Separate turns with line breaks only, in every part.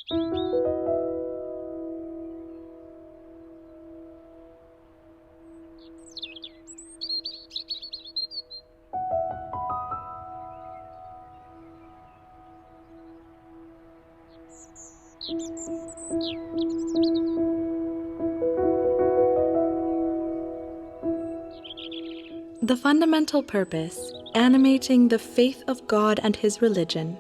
The fundamental purpose animating the faith of God and His religion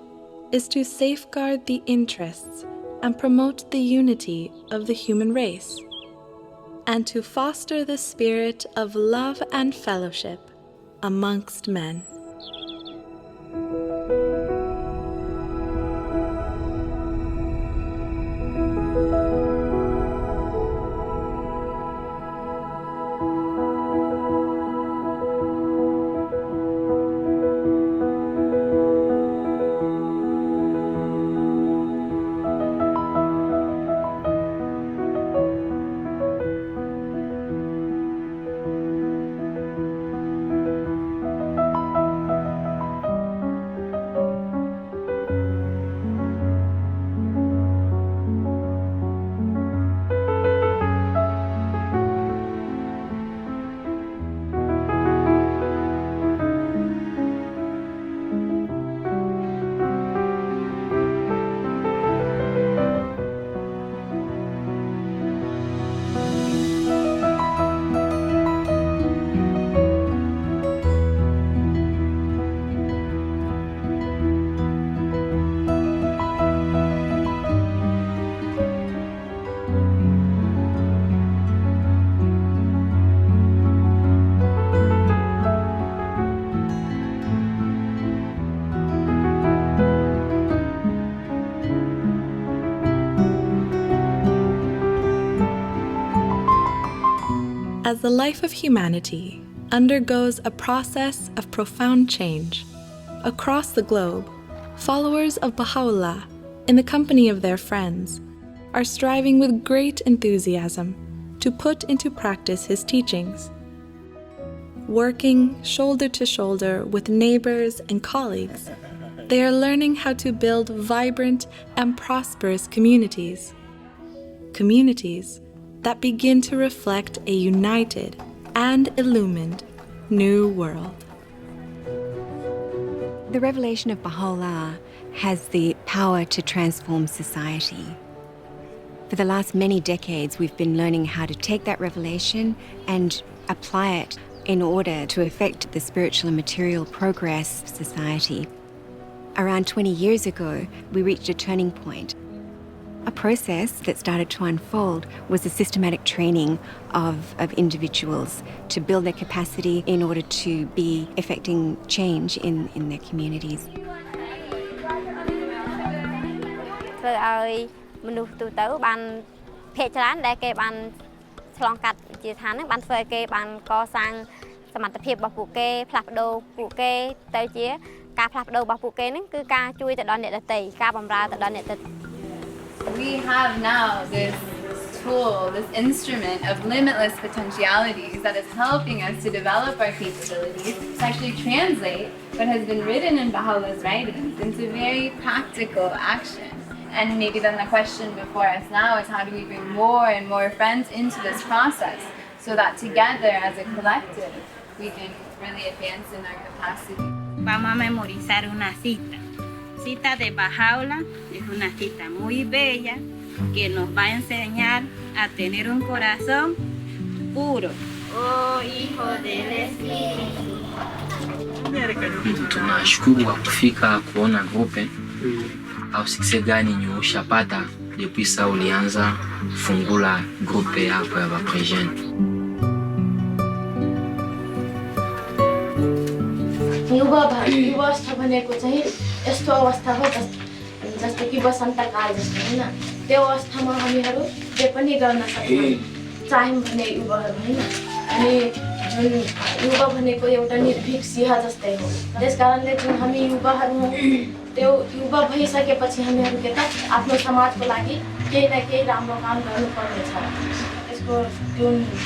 is to safeguard the interests and promote the unity of the human race, and to foster the spirit of love and fellowship amongst men. As the life of humanity undergoes a process of profound change, across the globe, followers of Bahá'u'lláh, in the company of their friends, are striving with great enthusiasm to put into practice his teachings. Working shoulder to shoulder with neighbors and colleagues, they are learning how to build vibrant and prosperous communities. Communities that begin to reflect a united and illumined new world.
The revelation of Baha'u'llah has the power to transform society. For the last many decades, we've been learning how to take that revelation and apply it in order to affect the spiritual and material progress of society. Around 20 years ago, we reached a turning point. A process that started to unfold was the systematic training of individuals to build their capacity in order to be effecting change in their communities.
ធ្វើឲ្យមនុស្សទូទៅបានភាគច្រើនដែលគេបានឆ្លងកាត់ជាឋានហ្នឹងបានធ្វើឲ្យគេបានកសាងសមត្ថភាពរបស់ពួកគេផ្លាស់ប្ដូរពួកគេទៅជាការផ្លាស់ប្ដូររបស់ពួកគេហ្នឹងគឺការជួយទៅដល់អ្នកដទៃការបម្រើទៅដល់អ្នកដទៃ
We have now this tool, this instrument of limitless potentialities that is helping us to develop our capabilities to actually translate what has been written in Baha'u'llah's writings into very practical action. And maybe then the question before us now is how do we bring more and more friends into this process so that together as a collective we can really advance in our capacity.
Vamos a memorizar una cita. Cita de Bahá'u'lláh es una cita muy bella que nos va a enseñar a tener un corazón puro. Oh, hijo del Espíritu.
Tunashukuru kwa kufika kuona grupe au success gani ushapata depuis ça ulianza fungula grupe yako ya baprejeni.
युवा अवस्था भनेको चाहिँ यस्तो अवस्था हो जस्तो कि वसन्तकाल जस्तो हैन त्यो अवस्थामा हामीहरू जे पनि गर्न सक्छौं चाह्यौं भने युवाहरू हैन अनि जुन युवा भनेको एउटा निर्भीक सिंह जस्तै हो त्यसकारणले जुन हामी युवाहरू हौं त्यो युवा भइसकेपछि हामीहरू के त आफ्नो समाजको लागि केही न केही राम्रो काम गर्नुपर्ने छ त्यसको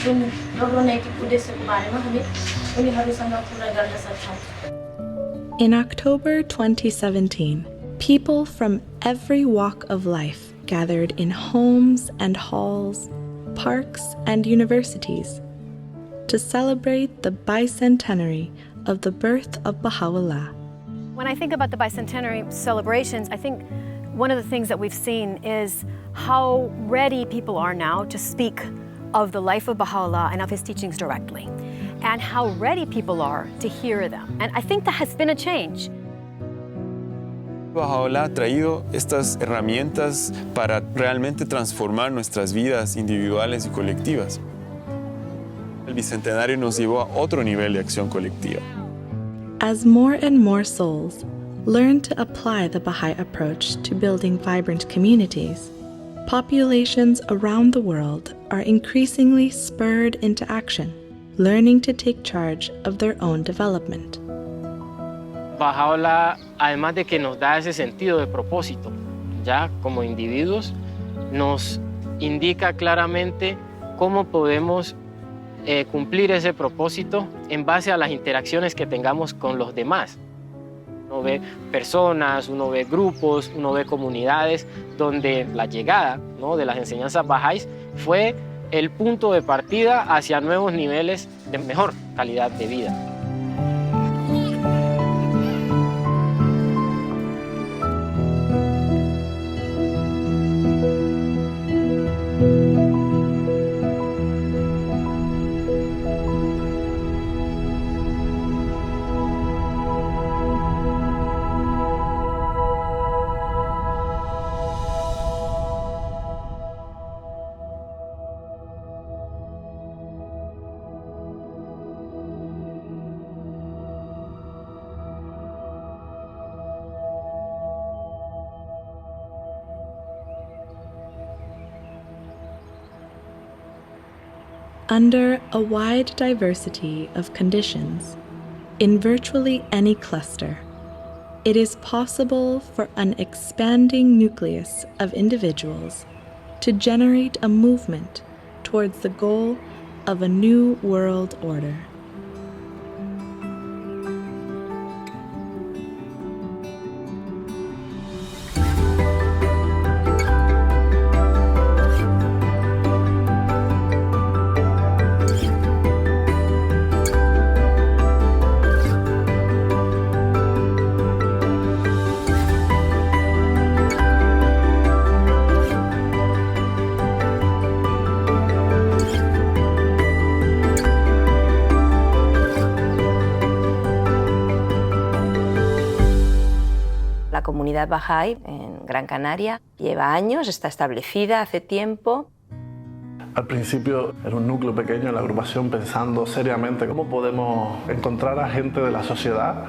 जुन राम्रो नैतिक उद्देश्यको बारेमा हामी उनीहरूसँग कुरा गर्न सक्छौं.
In October 2017, people from every walk of life gathered in homes and halls, parks and universities to celebrate the bicentenary of the birth of Bahá'u'lláh.
When I think about the bicentenary celebrations, I think one of the things that we've seen is how ready people are now to speak of the life of Baha'u'llah and of his teachings directly, and how ready people are to hear them. And I think that has been a change.
Bahá'u'lláh ha traído estas herramientas para realmente transformar nuestras vidas individuales y colectivas. El Bicentenario nos llevó a otro nivel de acción colectiva.
As more and more souls learn to apply the Baha'i approach to building vibrant communities, populations around the world are increasingly spurred into action, learning to take charge of their own development.
Bahá'u'lláh, además de que nos da ese sentido de propósito, ya como individuos, nos indica claramente cómo podemos cumplir ese propósito en base a las interacciones que tengamos con los demás. Uno ve personas, uno ve grupos, uno ve comunidades donde la llegada, ¿no?, de las enseñanzas Baha'is fue el punto de partida hacia nuevos niveles de mejor calidad de vida.
Under a wide diversity of conditions, in virtually any cluster, it is possible for an expanding nucleus of individuals to generate a movement towards the goal of a new world order.
La comunidad Baha'i en Gran Canaria lleva años, está establecida hace tiempo.
Al principio era un núcleo pequeño en la agrupación pensando seriamente cómo podemos encontrar a gente de la sociedad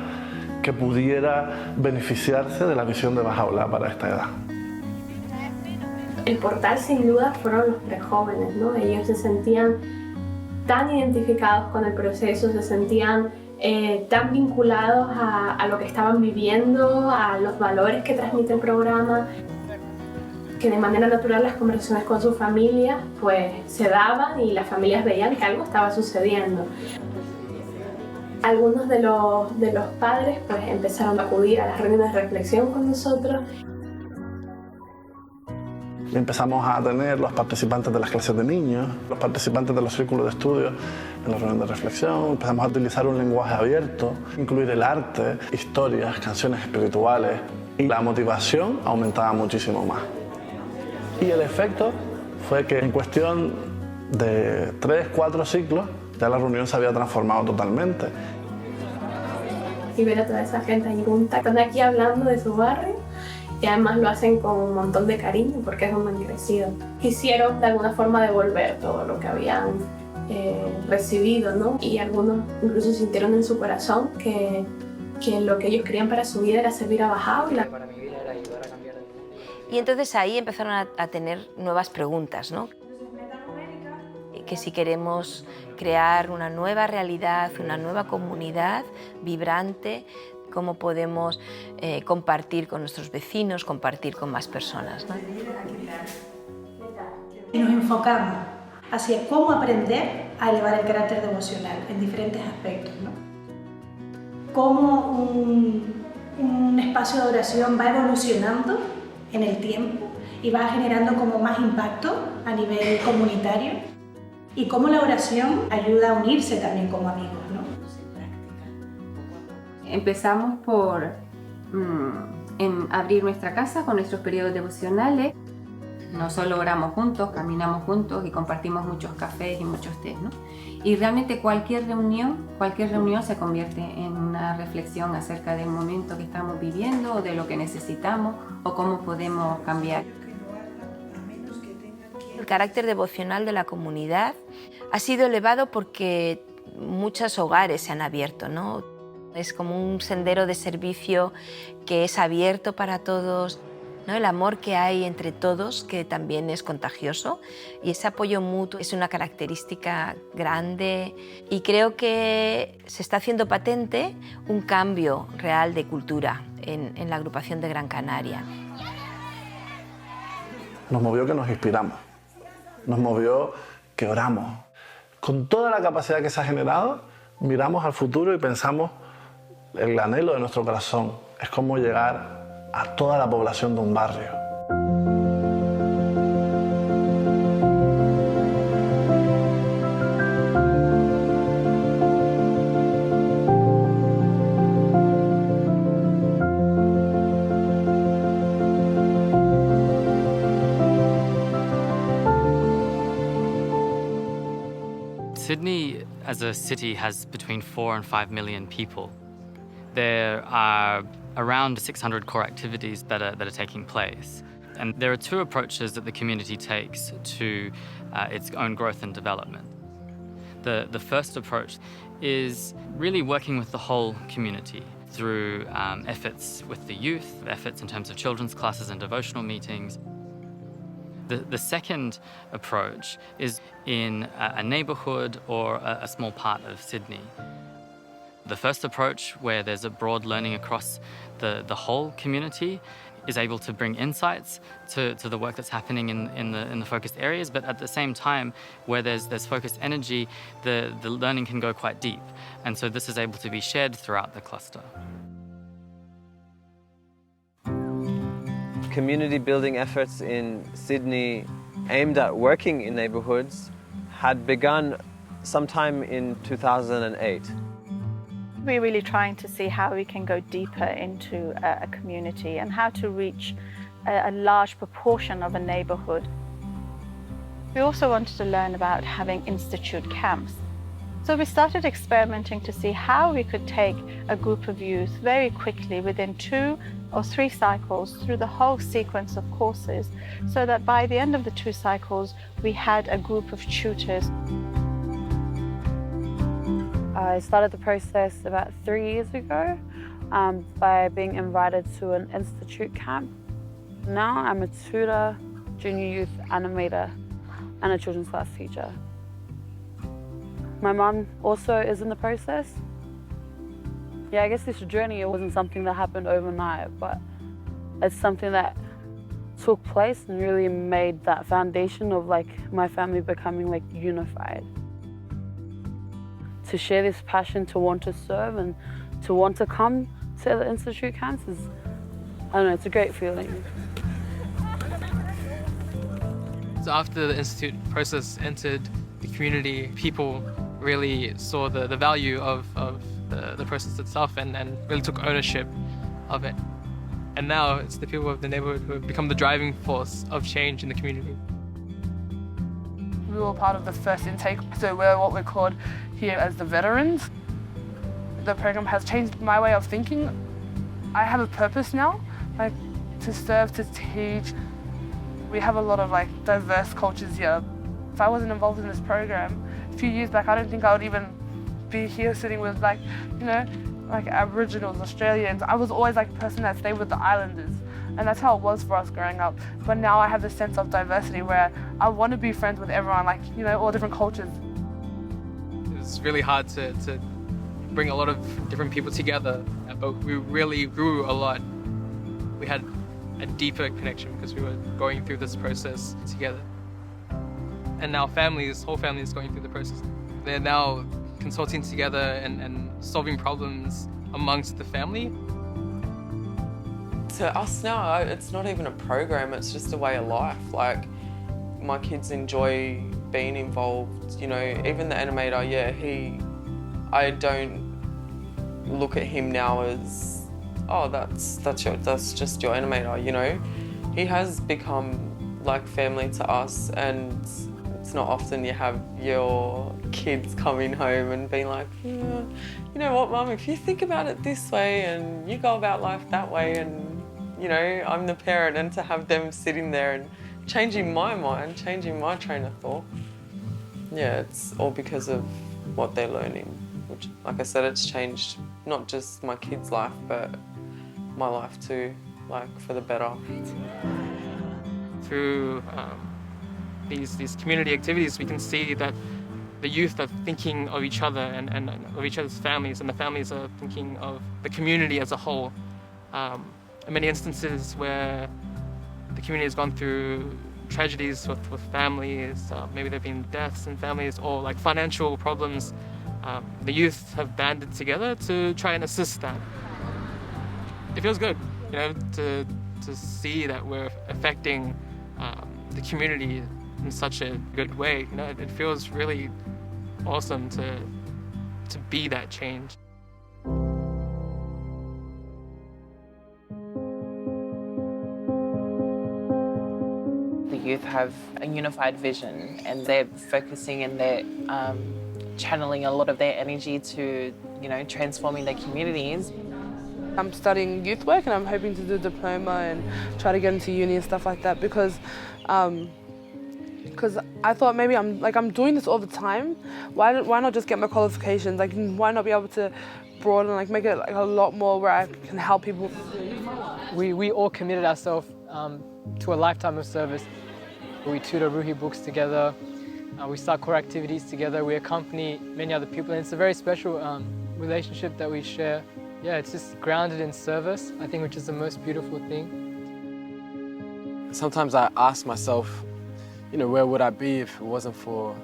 que pudiera beneficiarse de la visión de Bahá'u'lláh para esta edad.
El portal sin duda fueron los prejóvenes, ¿no? Ellos se sentían tan identificados con el proceso, se sentían tan vinculados a lo que estaban viviendo, a los valores que transmite el programa, que de manera natural las conversaciones con sus familias pues se daban y las familias veían que algo estaba sucediendo. Algunos de los padres pues empezaron a acudir a las reuniones de reflexión con nosotros.
Empezamos a tener los participantes de las clases de niños, los participantes de los círculos de estudio en la reunión de reflexión. Empezamos a utilizar un lenguaje abierto, incluir el arte, historias, canciones espirituales, y la motivación aumentaba muchísimo más. Y el efecto fue que en cuestión de 3-4 ciclos ya la reunión se había transformado totalmente.
Y ver a toda esa gente ahí junta, están aquí hablando de su barrio. Y además lo hacen con un montón de cariño porque es un han crecido. Quisieron de alguna forma devolver todo lo que habían recibido, ¿no? Y algunos incluso sintieron en su corazón que lo que ellos querían para su vida era servir a Bahá'u'lláh.
Y entonces ahí empezaron a tener nuevas preguntas, ¿no? Que si queremos crear una nueva realidad, una nueva comunidad vibrante, cómo podemos compartir con nuestros vecinos, compartir con más personas, ¿no?
Y nos enfocamos hacia cómo aprender a elevar el carácter devocional en diferentes aspectos, ¿no? Cómo un espacio de oración va evolucionando en el tiempo y va generando como más impacto a nivel comunitario y cómo la oración ayuda a unirse también como amigos, ¿no?
Empezamos por abrir nuestra casa con nuestros periodos devocionales. No solo oramos juntos, caminamos juntos y compartimos muchos cafés y muchos tés, ¿no? Y realmente cualquier reunión se convierte en una reflexión acerca del momento que estamos viviendo o de lo que necesitamos o cómo podemos cambiar.
El carácter devocional de la comunidad ha sido elevado porque muchos hogares se han abierto, ¿no? Es como un sendero de servicio que es abierto para todos, ¿no? El amor que hay entre todos, que también es contagioso, y ese apoyo mutuo es una característica grande, y creo que se está haciendo patente un cambio real de cultura en la agrupación de Gran Canaria.
Nos movió que nos inspiramos, nos movió que oramos. Con toda la capacidad que se ha generado, miramos al futuro y pensamos el anhelo de nuestro corazón es cómo llegar a toda la población de un barrio.
Sydney as a city has between 4 and 5 million people. There are around 600 core activities that are taking place. And there are two approaches that the community takes to its own growth and development. The first approach is really working with the whole community through efforts with the youth, efforts in terms of children's classes and devotional meetings. The second approach is in a neighbourhood or a small part of Sydney. The first approach, where there's a broad learning across the whole community, is able to bring insights to the work that's happening in the focused areas, but at the same time, where there's focused energy, the learning can go quite deep. And so this is able to be shared throughout the cluster.
Community building efforts in Sydney aimed at working in neighbourhoods had begun sometime in 2008.
We're really trying to see how we can go deeper into a community and how to reach a large proportion of a neighbourhood. We also wanted to learn about having institute camps. So we started experimenting to see how we could take a group of youth very quickly within 2 or 3 cycles through the whole sequence of courses, so that by the end of the 2 cycles, we had a group of tutors.
I started the process about 3 years ago by being invited to an institute camp. Now I'm a tutor, junior youth animator, and a children's class teacher. My mum also is in the process. Yeah, I guess this journey, it wasn't something that happened overnight, but it's something that took place and really made that foundation of my family becoming unified. To share this passion to want to serve and to want to come to the institute camps is, I don't know, it's a great feeling.
So after the institute process entered the community, people really saw the value of the process itself and really took ownership of it. And now it's the people of the neighborhood who have become the driving force of change in the community.
We were part of the first intake, so we're what we're called here as the veterans. The program has changed my way of thinking. I have a purpose now, to serve, to teach. We have a lot of diverse cultures here. If I wasn't involved in this program a few years back, I don't think I would even be here sitting with Aboriginals, Australians. I was always a person that stayed with the islanders. And that's how it was for us growing up. But now I have this sense of diversity where I want to be friends with everyone, all different cultures.
It's really hard to bring a lot of different people together, but we really grew a lot. We had a deeper connection because we were going through this process together. And now whole family is going through the process. They're now consulting together and solving problems amongst the family.
To us now, it's not even a program, it's just a way of life. Like, my kids enjoy being involved, you know, even the animator, yeah, I don't look at him now as, oh, that's just your animator, you know. He has become like family to us, and it's not often you have your kids coming home and being like, you know what, Mum, if you think about it this way and you go about life that way, and, you know, I'm the parent, and to have them sitting there and changing my mind, changing my train of thought. Yeah, it's all because of what they're learning, which, like I said, it's changed not just my kids' life, but my life too, like for the better.
Through these community activities, we can see that the youth are thinking of each other and of each other's families, and the families are thinking of the community as a whole. In many instances where the community has gone through tragedies with families, maybe there have been deaths in families or like financial problems, the youth have banded together to try and assist that. It feels good, you know, to see that we're affecting the community in such a good way. You know, it feels really awesome to be that change.
The youth have a unified vision, and they're focusing and they're channeling a lot of their energy to, you know, transforming their communities.
I'm studying youth work, and I'm hoping to do a diploma and try to get into uni and stuff like that, because I thought maybe I'm doing this all the time. Why not just get my qualifications? Like, why not be able to broaden, like make it like a lot more where I can help people?
We all committed ourselves to a lifetime of service. We tutor Ruhi books together. We start core activities together. We accompany many other people, and it's a very special relationship that we share. Yeah, it's just grounded in service, I think, which is the most beautiful thing.
Sometimes I ask myself, you know, where would I be if it wasn't for,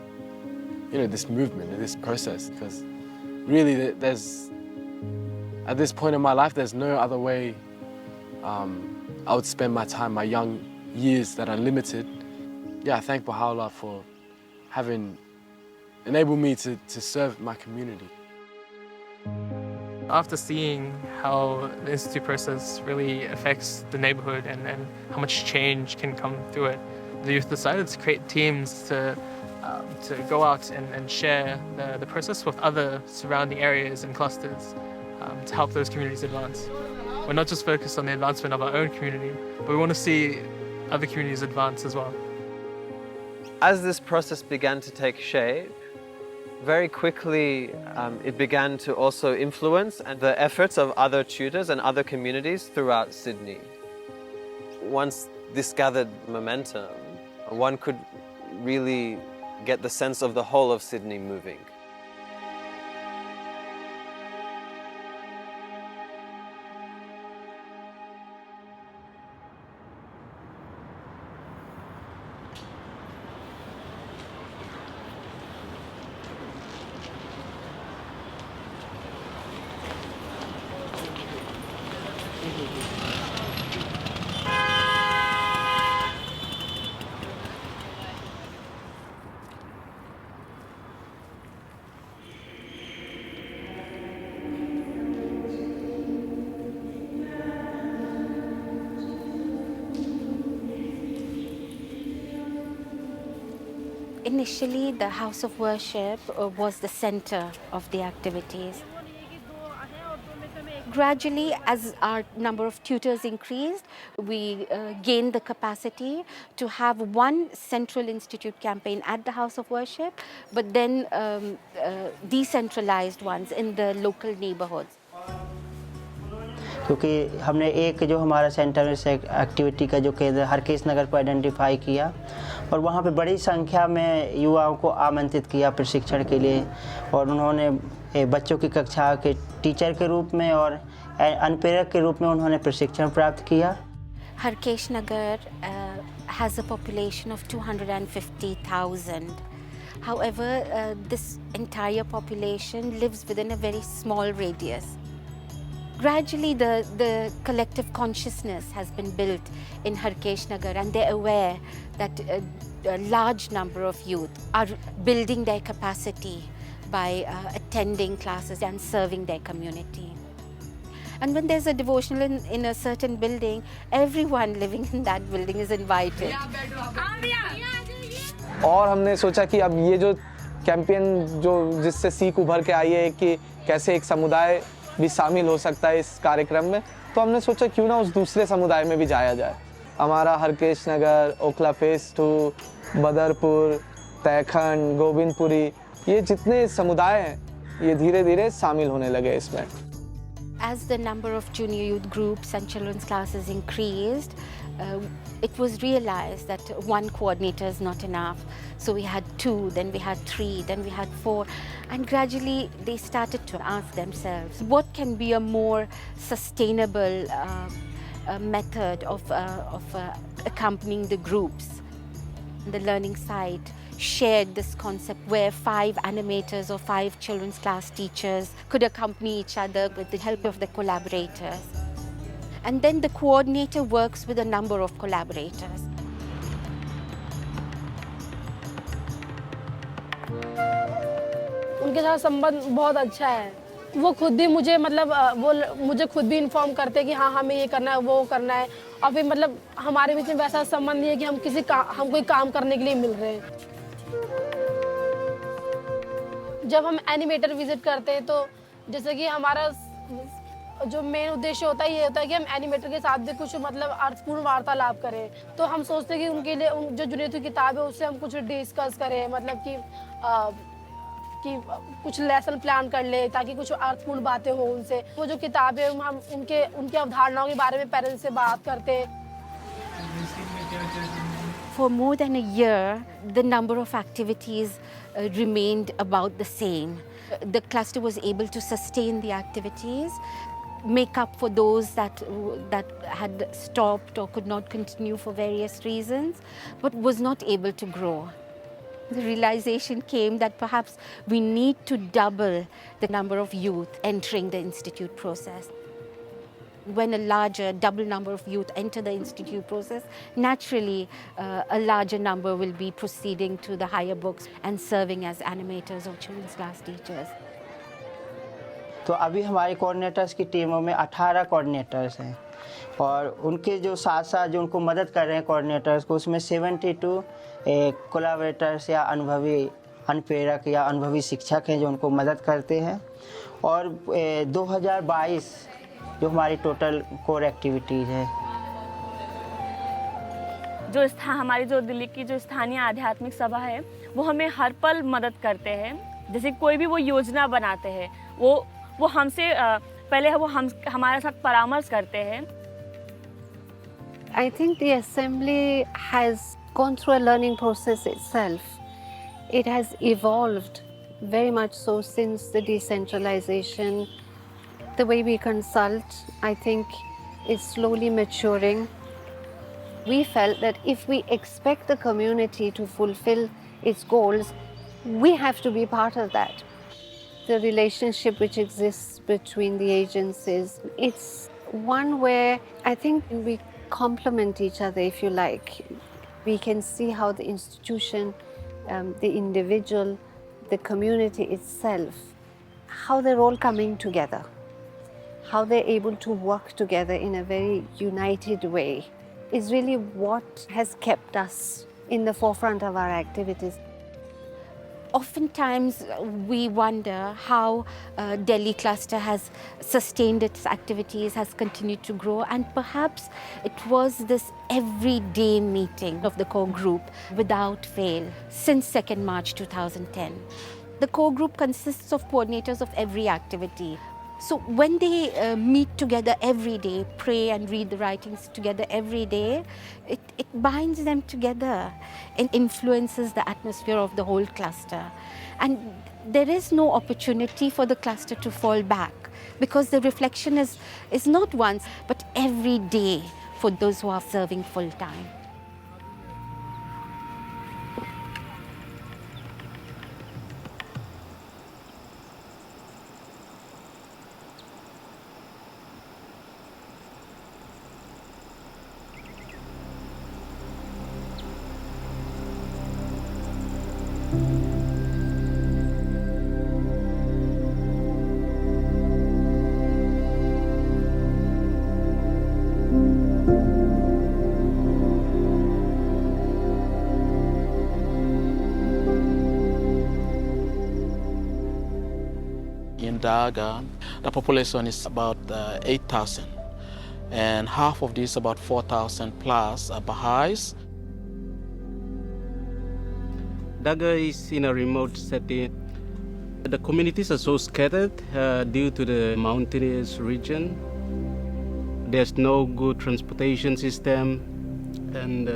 you know, this movement and this process? Because really, at this point in my life, there's no other way I would spend my time, my young years that are limited. Yeah, I thank Baha'u'llah for having enabled me to serve my community.
After seeing how the Institute process really affects the neighbourhood and how much change can come through it, the youth decided to create teams to go out and share the process with other surrounding areas and clusters to help those communities advance. We're not just focused on the advancement of our own community, but we want to see other communities advance as well.
As this process began to take shape, very quickly it began to also influence the efforts of other tutors and other communities throughout Sydney. Once this gathered momentum, one could really get the sense of the whole of Sydney moving.
Initially, the house of worship was the center of the activities. Gradually, as our number of tutors increased, we gained the capacity to have one central institute campaign at the house of worship, but then decentralized ones in the local neighborhoods.
क्योंकि हमने एक जो हमारा centre से activity का जो केंद्र हरकेश नगर को आइडेंटिफाई किया और वहाँ पे बड़ी संख्या में युवाओं को आमंत्रित किया प्रशिक्षण के लिए, और उन्होंने बच्चों की कक्षा के टीचर के रूप में और अनुप्रेरक के रूप में उन्होंने प्रशिक्षण प्राप्त किया.
हरकेश नगर has a population of 250,000. However, this entire population lives within a very small radius. Gradually, the collective consciousness has been built in Harkesh Nagar, and they're aware that a large number of youth are building their capacity by attending classes and serving their community. And when there's a devotional in a certain building, everyone living in that building is invited.
और हमने सोचा कि अब ये जो campaign जो जिससे सीख उभर के आई है कि कैसे एक समुदाय भी शामिल हो सकता है इस कार्यक्रम में, तो हमने सोचा क्यों ना उस दूसरे समुदाय में भी जाया जाए। हमारा हरकेश नगर, ओखला फेस 2, बदरपुर, तैखंड, गोविंदपुरी, ये जितने समुदाय हैं ये धीरे धीरे शामिल होने लगे इसमें।
As the number of junior youth groups and children's classes increased, it was realized that one coordinator is not enough. So we had 2, then we had 3, then we had 4, and gradually they started to ask themselves, what can be a more sustainable method of accompanying the groups? The learning site shared this concept where 5 animators or 5 children's class teachers could accompany each other with the help of the collaborators. And then the coordinator works with a number of collaborators.
उनके साथ संबंध बहुत अच्छा है। वो खुद भी मुझे वो मुझे खुद भी इन्फॉर्म करते हैं कि हाँ हमें ये करना है, वो करना है, और फिर हमारे बीच में वैसा संबंध नहीं है कि हम कोई काम करने के लिए मिल रहे हैं। जब हम एनिमेटर विजिट करते हैं तो जैसे कि हमारा जो मेन उद्देश्य होता है ये होता है कि हम एनिमेटर के साथ भी कुछ अर्थपूर्ण वार्तालाप करें। तो हम सोचते हैं कि उनके लिए जो जूनियर की किताब है उससे हम कुछ डिस्कस करें, कि कुछ लेसन प्लान कर ले ताकि कुछ अर्थपूर्ण बातें हो उनसे। वो जो किताब है हम उनके अवधारणाओं के बारे में पेरेंट्स से बात करते हैं।
For more than a year, the number of activities remained about the same. The cluster was able to sustain the activities, make up for those that had stopped or could not continue for various reasons, but was not able to grow. The realization came that perhaps we need to double the number of youth entering the institute process. When a larger, double number of youth enter the institute process, naturally a larger number will be proceeding to the higher books and serving as animators or children's class teachers.
तो अभी हमारे coordinators की टीमों में 18 coordinators हैं और उनके जो साथ साथ जो उनको मदद कर रहे हैं कोऑर्डिनेटर्स को, उसमें 72 कोलैबोरेटर्स या अनुभवी अनुप्रेरक या अनुभवी शिक्षक हैं जो उनको मदद करते हैं। और 2022 जो हमारी टोटल कोर एक्टिविटीज़ है।
हमारी जो दिल्ली की जो स्थानीय आध्यात्मिक सभा है वो हमें हर पल मदद करते हैं। जैसे कोई भी वो योजना बनाते हैं वो हमसे पहले वो हमारे साथ परामर्श करते हैं।
I think the assembly has gone through a learning process itself. It has evolved very much so since the decentralization. The way we consult, I think, is slowly maturing. We felt that if we expect the community to fulfill its goals, we have to be part of that. The relationship which exists between the agencies, it's one where I think we complement each other, if you like. We can see how the institution, the individual, the community itself, how they're all coming together, how they're able to work together in a very united way is really what has kept us in the forefront of our activities. Oftentimes we wonder how Delhi cluster has sustained its activities, has continued to grow, and perhaps it was this everyday meeting of the core group without fail since 2nd March 2010. The core group consists of coordinators of every activity. So when they meet together every day, pray and read the writings together every day, it binds them together and influences the atmosphere of the whole cluster. And there is no opportunity for the cluster to fall back because the reflection is not once, but every day for those who are serving full time.
Daga, the population is about 8,000. And half of these, about 4,000 plus, are Baha'is.
Daga is in a remote setting. The communities are so scattered due to the mountainous region. There's no good transportation system. And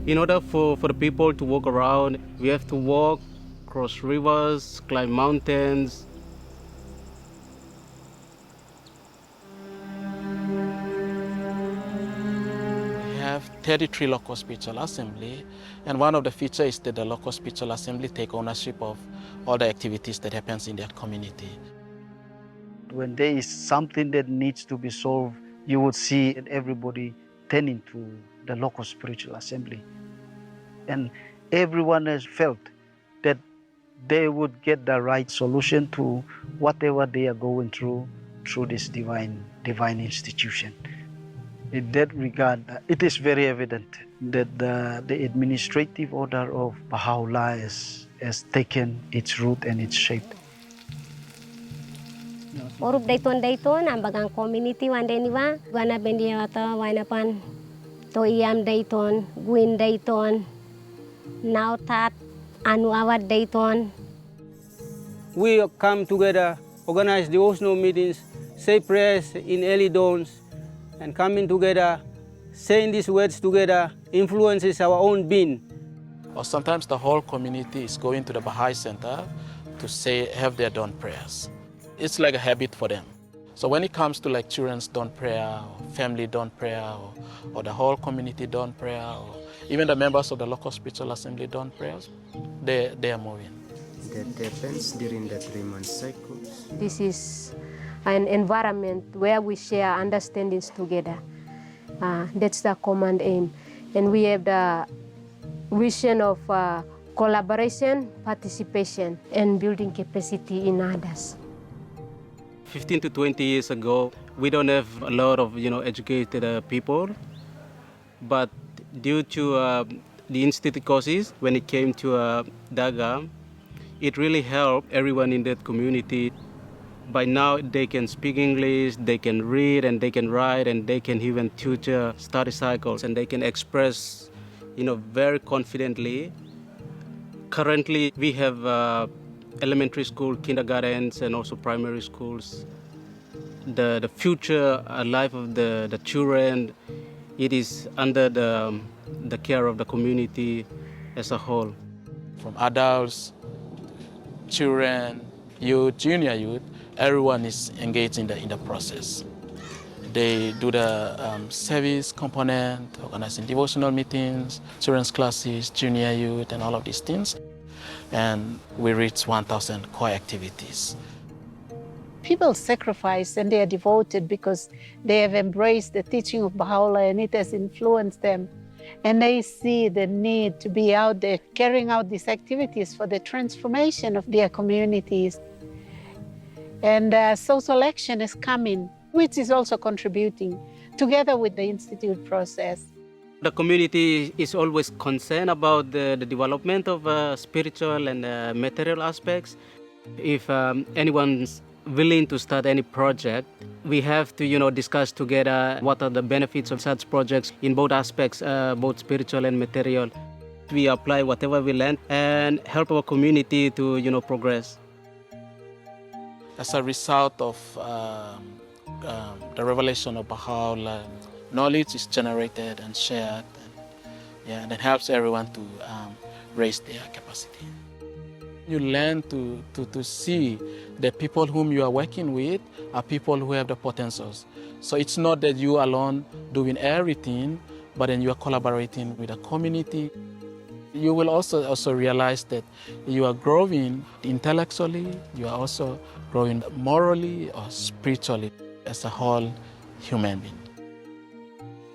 in order for the people to walk around, we have to walk, cross rivers, climb mountains.
We have 33 local spiritual assembly, and one of the features is that the local spiritual assembly take ownership of all the activities that happens in their community.
When there is something that needs to be solved, you would see everybody turning to the local spiritual assembly. And everyone has felt that they would get the right solution to whatever they are going through this divine institution. In that regard, it is very evident that the administrative order of Baha'u'llah has taken its root and its shape.
Orup Dayton ang bagang community wan deniwa wana bendiata wana pan to iam Dayton Gwin Dayton now tat anu awat Dayton.
We come together, organize devotional meetings, say prayers in early dawns, and coming together, saying these words together influences our own being.
Or sometimes the whole community is going to the Baha'i center to have their dawn prayers. It's like a habit for them. So when it comes to like children's dawn prayer, or family dawn prayer, or the whole community dawn prayer, or even the members of the local spiritual assembly dawn prayers, they are moving.
That happens during the 3-month cycle.
This is an environment where we share understandings together. That's the common aim. And we have the vision of collaboration, participation, and building capacity in others.
15 to 20 years ago, we don't have a lot of educated people, but due to the institute courses, when it came to Daga, it really helped everyone in that community. By now, they can speak English, they can read, and they can write, and they can even tutor study cycles, and they can express, very confidently. Currently, we have elementary school, kindergartens, and also primary schools. The future life of the children, it is under the care of the community as a whole.
From adults, children, youth, junior youth, everyone is engaged in the process. They do the service component, organizing devotional meetings, children's classes, junior youth, and all of these things. And we reach 1,000 core activities.
People sacrifice and they are devoted because they have embraced the teaching of Baha'u'llah and it has influenced them. And they see the need to be out there carrying out these activities for the transformation of their communities. And social action is coming, which is also contributing together with the Institute process.
The community is always concerned about the development of spiritual and material aspects. If anyone's willing to start any project, we have to discuss together what are the benefits of such projects in both aspects, both spiritual and material. We apply whatever we learn and help our community to progress.
As a result of the revelation of Baha'u'llah, knowledge is generated and shared, and it helps everyone to raise their capacity. You learn to see the people whom you are working with are people who have the potentials. So it's not that you alone doing everything, but then you are collaborating with the community. You will also realize that you are growing intellectually, you are also growing morally or spiritually as a whole human being.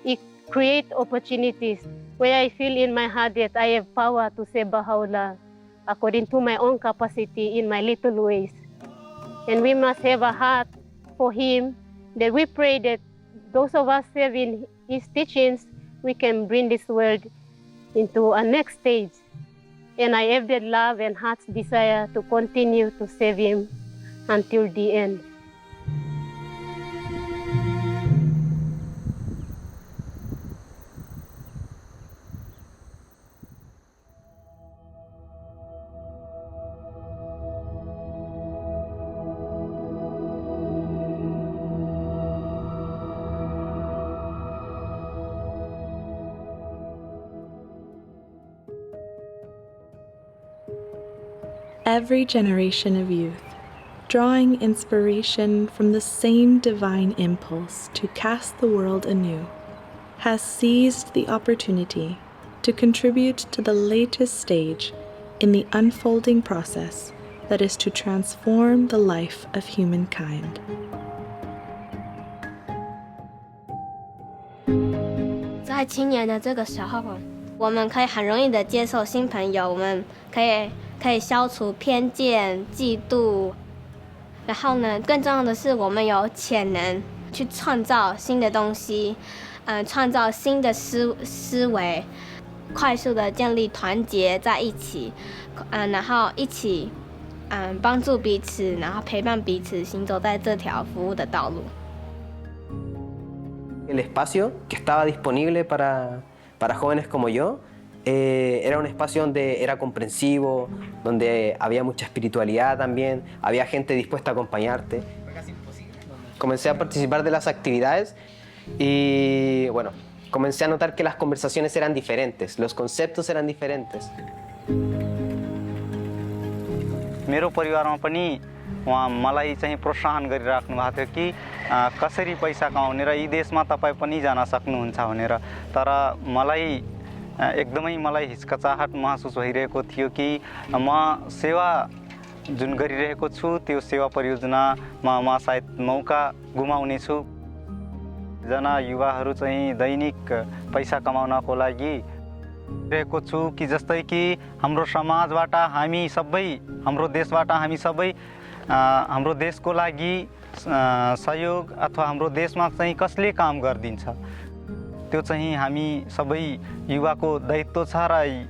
It creates opportunities where I feel in my heart that I have power to say Baha'u'llah according to my own capacity in my little ways. And we must have a heart for him, that we pray that those of us serving his teachings, we can bring this world into a next stage. And I have that love and heart's desire to continue to serve him until the end.
Every generation of youth, drawing inspiration from the same divine impulse to cast the world anew, has seized the opportunity to contribute to the latest stage in the unfolding process that is to transform the life of humankind.
在青年的这个时候，我们可以很容易的接受新朋友，我们可以消除偏见、嫉妒，然后呢，更重要的是，我们有潜能去创造新的东西，创造新的思维，快速的建立团结在一起，然后一起帮助彼此，然后陪伴彼此，行走在这条服务的道路。
El espacio que estaba disponible para jóvenes como yo era un espacio donde era comprensivo, donde había mucha espiritualidad también, había gente dispuesta a acompañarte. Comencé a participar de las actividades y bueno, comencé a notar que las conversaciones eran diferentes, los conceptos eran diferentes.
मेरो परिवारमा पनि उहाँ मलाई चाहिँ प्रोत्साहन गरिराख्नु भएको थियो कि कसरी पैसा कमाउने र यी देशमा तपाईँ पनि जान सक्नुहुन्छ भनेर तर एकदमै मलाई हिचकचाहट महसुस भइरहेको थियो कि म सेवा जुन गरिरहेको छु त्यो सेवा परियोजनामा म सायद मौका गुमाउने छु जना युवाहरू चाहिँ दैनिक पैसा कमाउनको लागि रहेको छु कि जस्तै कि हाम्रो समाजबाट हामी सबै हाम्रो देशबाट हामी सबै हाम्रो देशको लागि सहयोग अथवा हाम्रो देशमा चाहिँ कसले काम गर्दिन्छ त्यो चाहिँ हामी सबै युवाको दायित्व छ र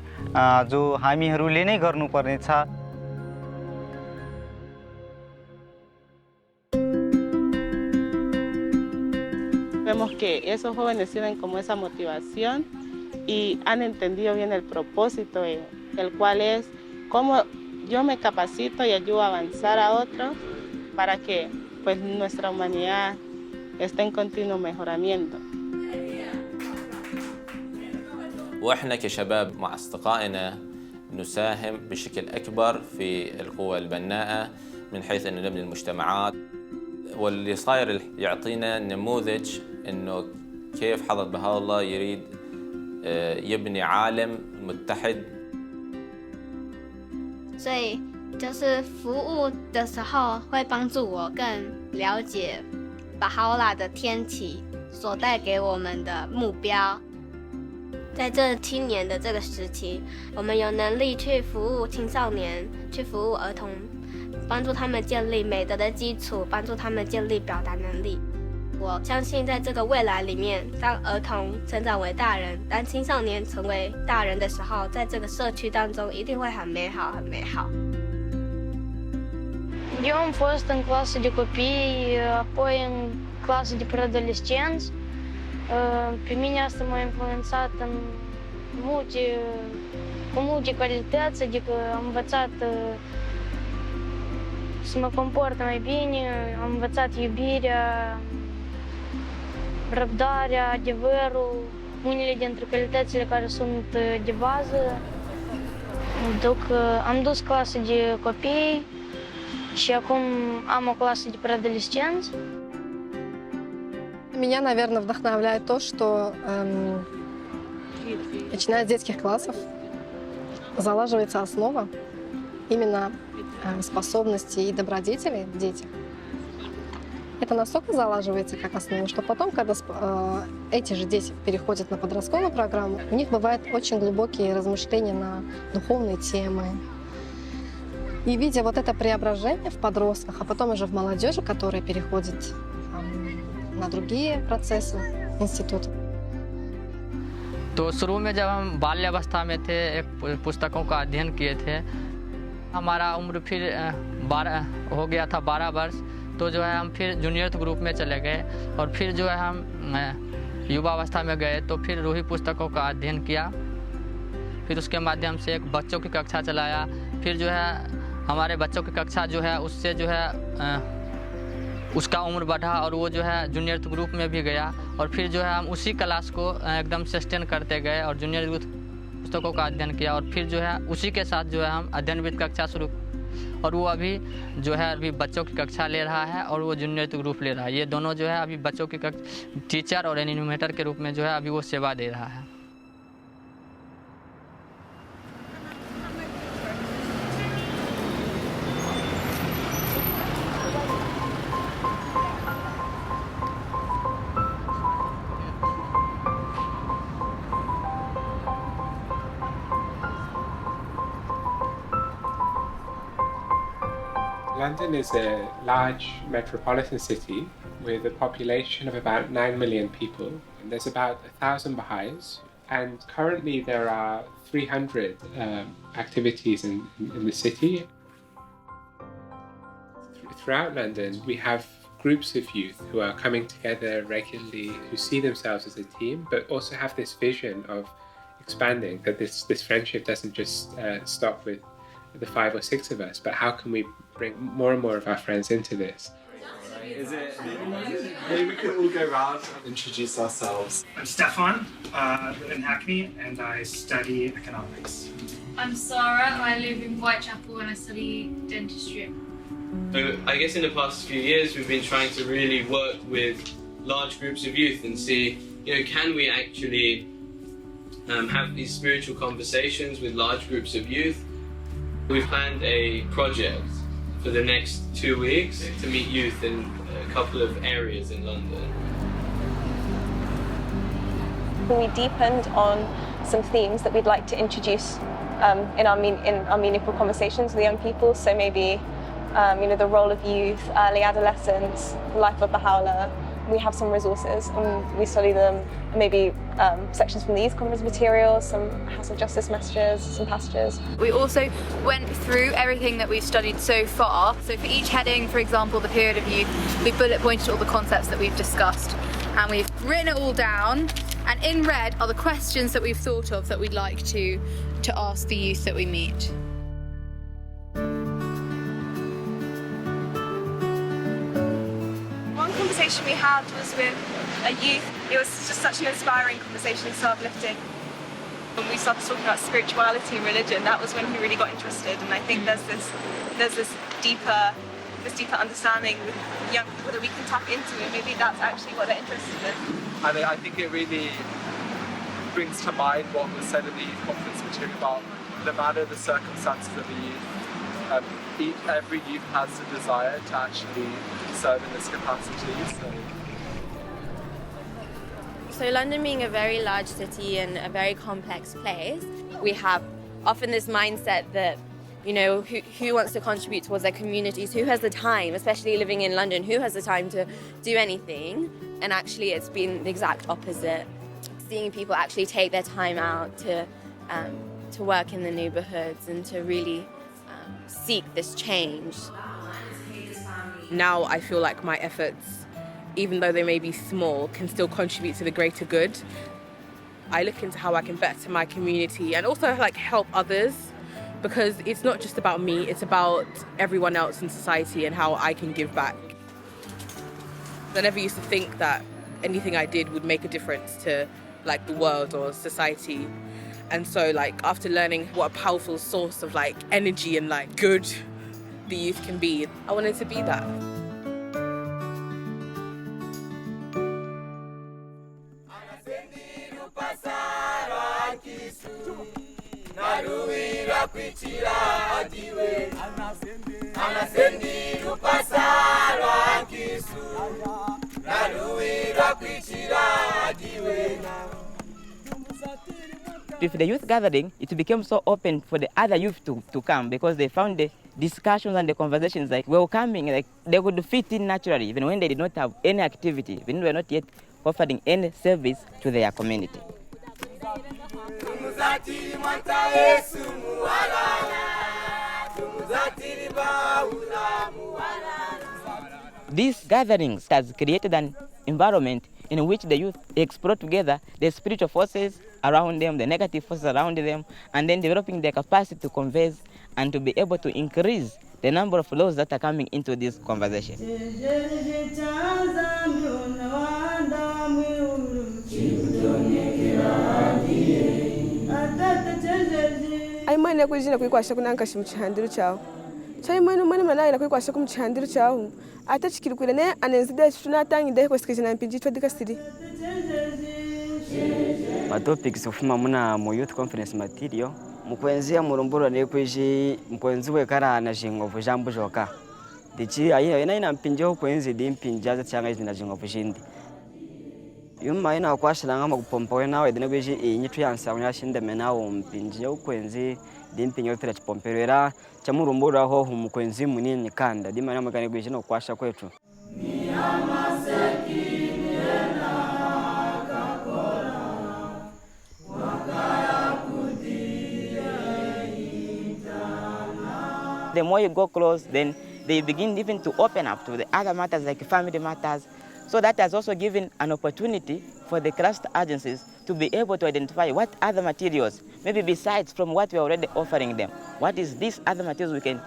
जो हामीहरूले नै गर्नुपर्ने छ
Vemos que esos jóvenes tienen como esa motivación y han entendido bien el propósito, el cual es cómo yo me capacito y ayudo a avanzar a otros para que pues, nuestra humanidad esté en continuo mejoramiento.
وإحنا كشباب مع أصدقائنا نساهم بشكل أكبر في القوى البناءة من حيث أن نبني المجتمعات واللي صاير يعطينا نموذج أنه كيف حضرة بهاء الله يريد يبني عالم متحد
所以就是服务的时候会帮助我更了解Baha'u'llah的天启所带给我们的目标。在这青年的这个时期，我们有能力去服务青少年，去服务儿童，帮助他们建立美德的基础，帮助他们建立表达能力。我相信在这个未来里面，当儿童成长为大人，当青少年成为大人的时候，在这个社区当中一定会很美好，很美好。
Eu am fost în clasă de copii, apoi în clasă de preadolescenți. Pe mine asta m-a influențat cu multe calități, adică am învățat să mă comport mai bine, am învățat iubirea, răbdarea, adevărul, unele dintre calitățile care sunt de bază. Am dus clasă de copii și acum am o clasă de preadolescenți.
Меня, наверное, вдохновляет то, что начиная с детских классов залаживается основа именно способностей и добродетелей в детях. Это настолько залаживается как основа, что потом, когда эти же дети переходят на подростковую программу, у них бывают очень глубокие размышления на духовные темы. И видя вот это преображение в подростках, а потом уже в молодежи, которая переходит на другие процессы института.
तो शुरू में जब हम बाल्यावस्था में थे एक पुस्तकों का अध्ययन किए थे हमारा उम्र फिर हो गया था 12 वर्ष, तो जो है हम फिर जूनियर ग्रुप में चले गए और फिर जो है हम युवावस्था में गए तो फिर रूही पुस्तकों का अध्ययन किया। फिर उसके माध्यम से एक बच्चों की कक्षा चलाया। फिर जो है हमारे बच्चों की कक्षा जो है उससे जो है उसका उम्र बढ़ा और वो जो है जूनियर ग्रुप में भी गया और फिर जो है हम उसी क्लास को एकदम सस्टेन करते गए और जूनियर पुस्तकों का अध्ययन किया और फिर जो है उसी के साथ जो है हम अध्ययनविद कक्षा शुरू और वो अभी जो है अभी बच्चों की कक्षा ले रहा है और वो जूनियर ग्रुप ले रहा है। ये दोनों जो है अभी बच्चों की टीचर और एनिमेटर के रूप में जो है अभी वो सेवा दे रहा है।
London is a large metropolitan city with a population of about 9 million people, and there's about 1,000 Baha'is, and currently there are 300 activities in the city. Throughout London, we have groups of youth who are coming together regularly, who see themselves as a team, but also have this vision of expanding, that this friendship doesn't just stop with the 5 or 6 of us, but how can we bring more and more of our friends into this?
Maybe we could all go around and introduce ourselves.
I'm Stefan, I live in Hackney and I study economics.
I'm Sarah, I live in Whitechapel and I study dentistry.
So I guess in the past few years we've been trying to really work with large groups of youth and see, can we actually have these spiritual conversations with large groups of youth. We've planned a project for the next 2 weeks to meet youth in a couple of areas in London.
We deepened on some themes that we'd like to introduce in our meaningful conversations with young people. So maybe the role of youth, early adolescence, the life of Baha'u'llah. We have some resources and we study them, maybe sections from these conference materials, some House of Justice messages, some passages.
We also went through everything that we've studied so far. So for each heading, for example, the period of youth, we bullet pointed all the concepts that we've discussed and we've written it all down, and in red are the questions that we've thought of that we'd like to ask the youth that we meet.
Conversation we had was with a youth. It was just such an inspiring conversation, so uplifting. When we started talking about spirituality and religion, that was when he really got interested, and I think there's this deeper understanding with young people that we can tap into, and maybe that's actually what they're interested in.
And I think it really brings to mind what was said at the youth conference material about no matter the circumstances of the youth, every youth has the desire to actually serve in this capacity.
So London being a very large city and a very complex place, we have often this mindset that, who wants to contribute towards their communities, who has the time, especially living in London, who has the time to do anything? And actually it's been the exact opposite. Seeing people actually take their time out to work in the neighbourhoods and to really seek this change.
Now I feel like my efforts, even though they may be small, can still contribute to the greater good. I look into how I can better my community and also help others, because it's not just about me, it's about everyone else in society and how I can give back. I never used to think that anything I did would make a difference to the world or society. And so after learning what a powerful source of energy and good the youth can be, I wanted to be that.
With the youth gathering, it became so open for the other youth to come, because they found the discussions and the conversations welcoming, they could fit in naturally, even when they did not have any activity, even they were not yet offering any service to their community. These gatherings has created an environment in which the youth explore together the spiritual forces around them, the negative forces around them, and then developing their capacity to converse and to be able to increase the number of laws that are coming into this conversation.
Aimani yakujina kuikwasha kunankashi muchihandiro chawo. Chaimani mwana manai nakuikwasha kumuchihandiro chawo. Ata chikirukule ne anenzide tunatangide kwasikizina mpinji twadikasiri.
Matopics ofuma muna mu youth conference material mukwenzia murumburo ne kweji mkwenziwe kara na jingovu jambo joka. Dichi ayi ina mpinjo kwenzi di mpinja cyanga izina jingovu jindi. Yuma ina kwashiranga makupompowe nawe dine kweji inyitu yansa kunyashinde menawo mpinjo kwenzi di mpinjo tira chipomperera chamurumburo aho mukwenzi munini kanda di mana magane kweji no kwasha kwetu. The more you go close, then they begin even to open up to the other matters like family matters. So that has also given an opportunity for the cluster agencies to be able to identify what other materials, maybe besides from what we are already offering them, what is these other materials we can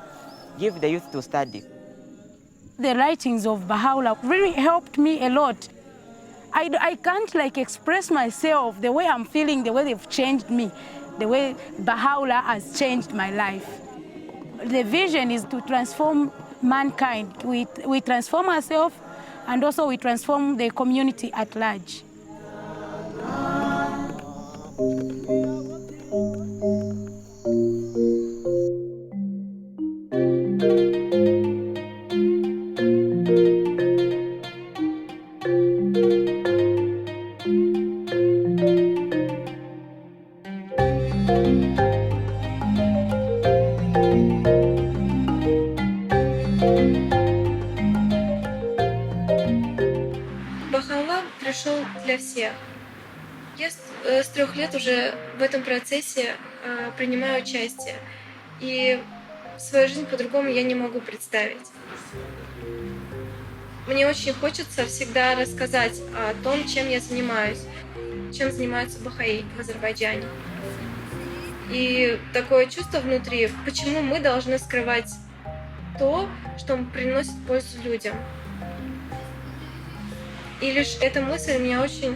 give the youth to study.
The writings of Bahá'u'lláh really helped me a lot. I can't express myself the way I'm feeling, the way they've changed me, the way Bahá'u'lláh has changed my life. The vision is to transform mankind. We transform ourselves and also we transform the community at large.
Baha'u'lláh пришел для всех. Я с 3 лет уже в этом процессе принимаю участие. И свою жизнь по-другому я не могу представить. Мне очень хочется всегда рассказать о том, чем я занимаюсь, чем занимаются Баха'i в Азербайджане. И такое чувство внутри, почему мы должны скрывать то, что приносит пользу людям. И лишь эта мысль меня очень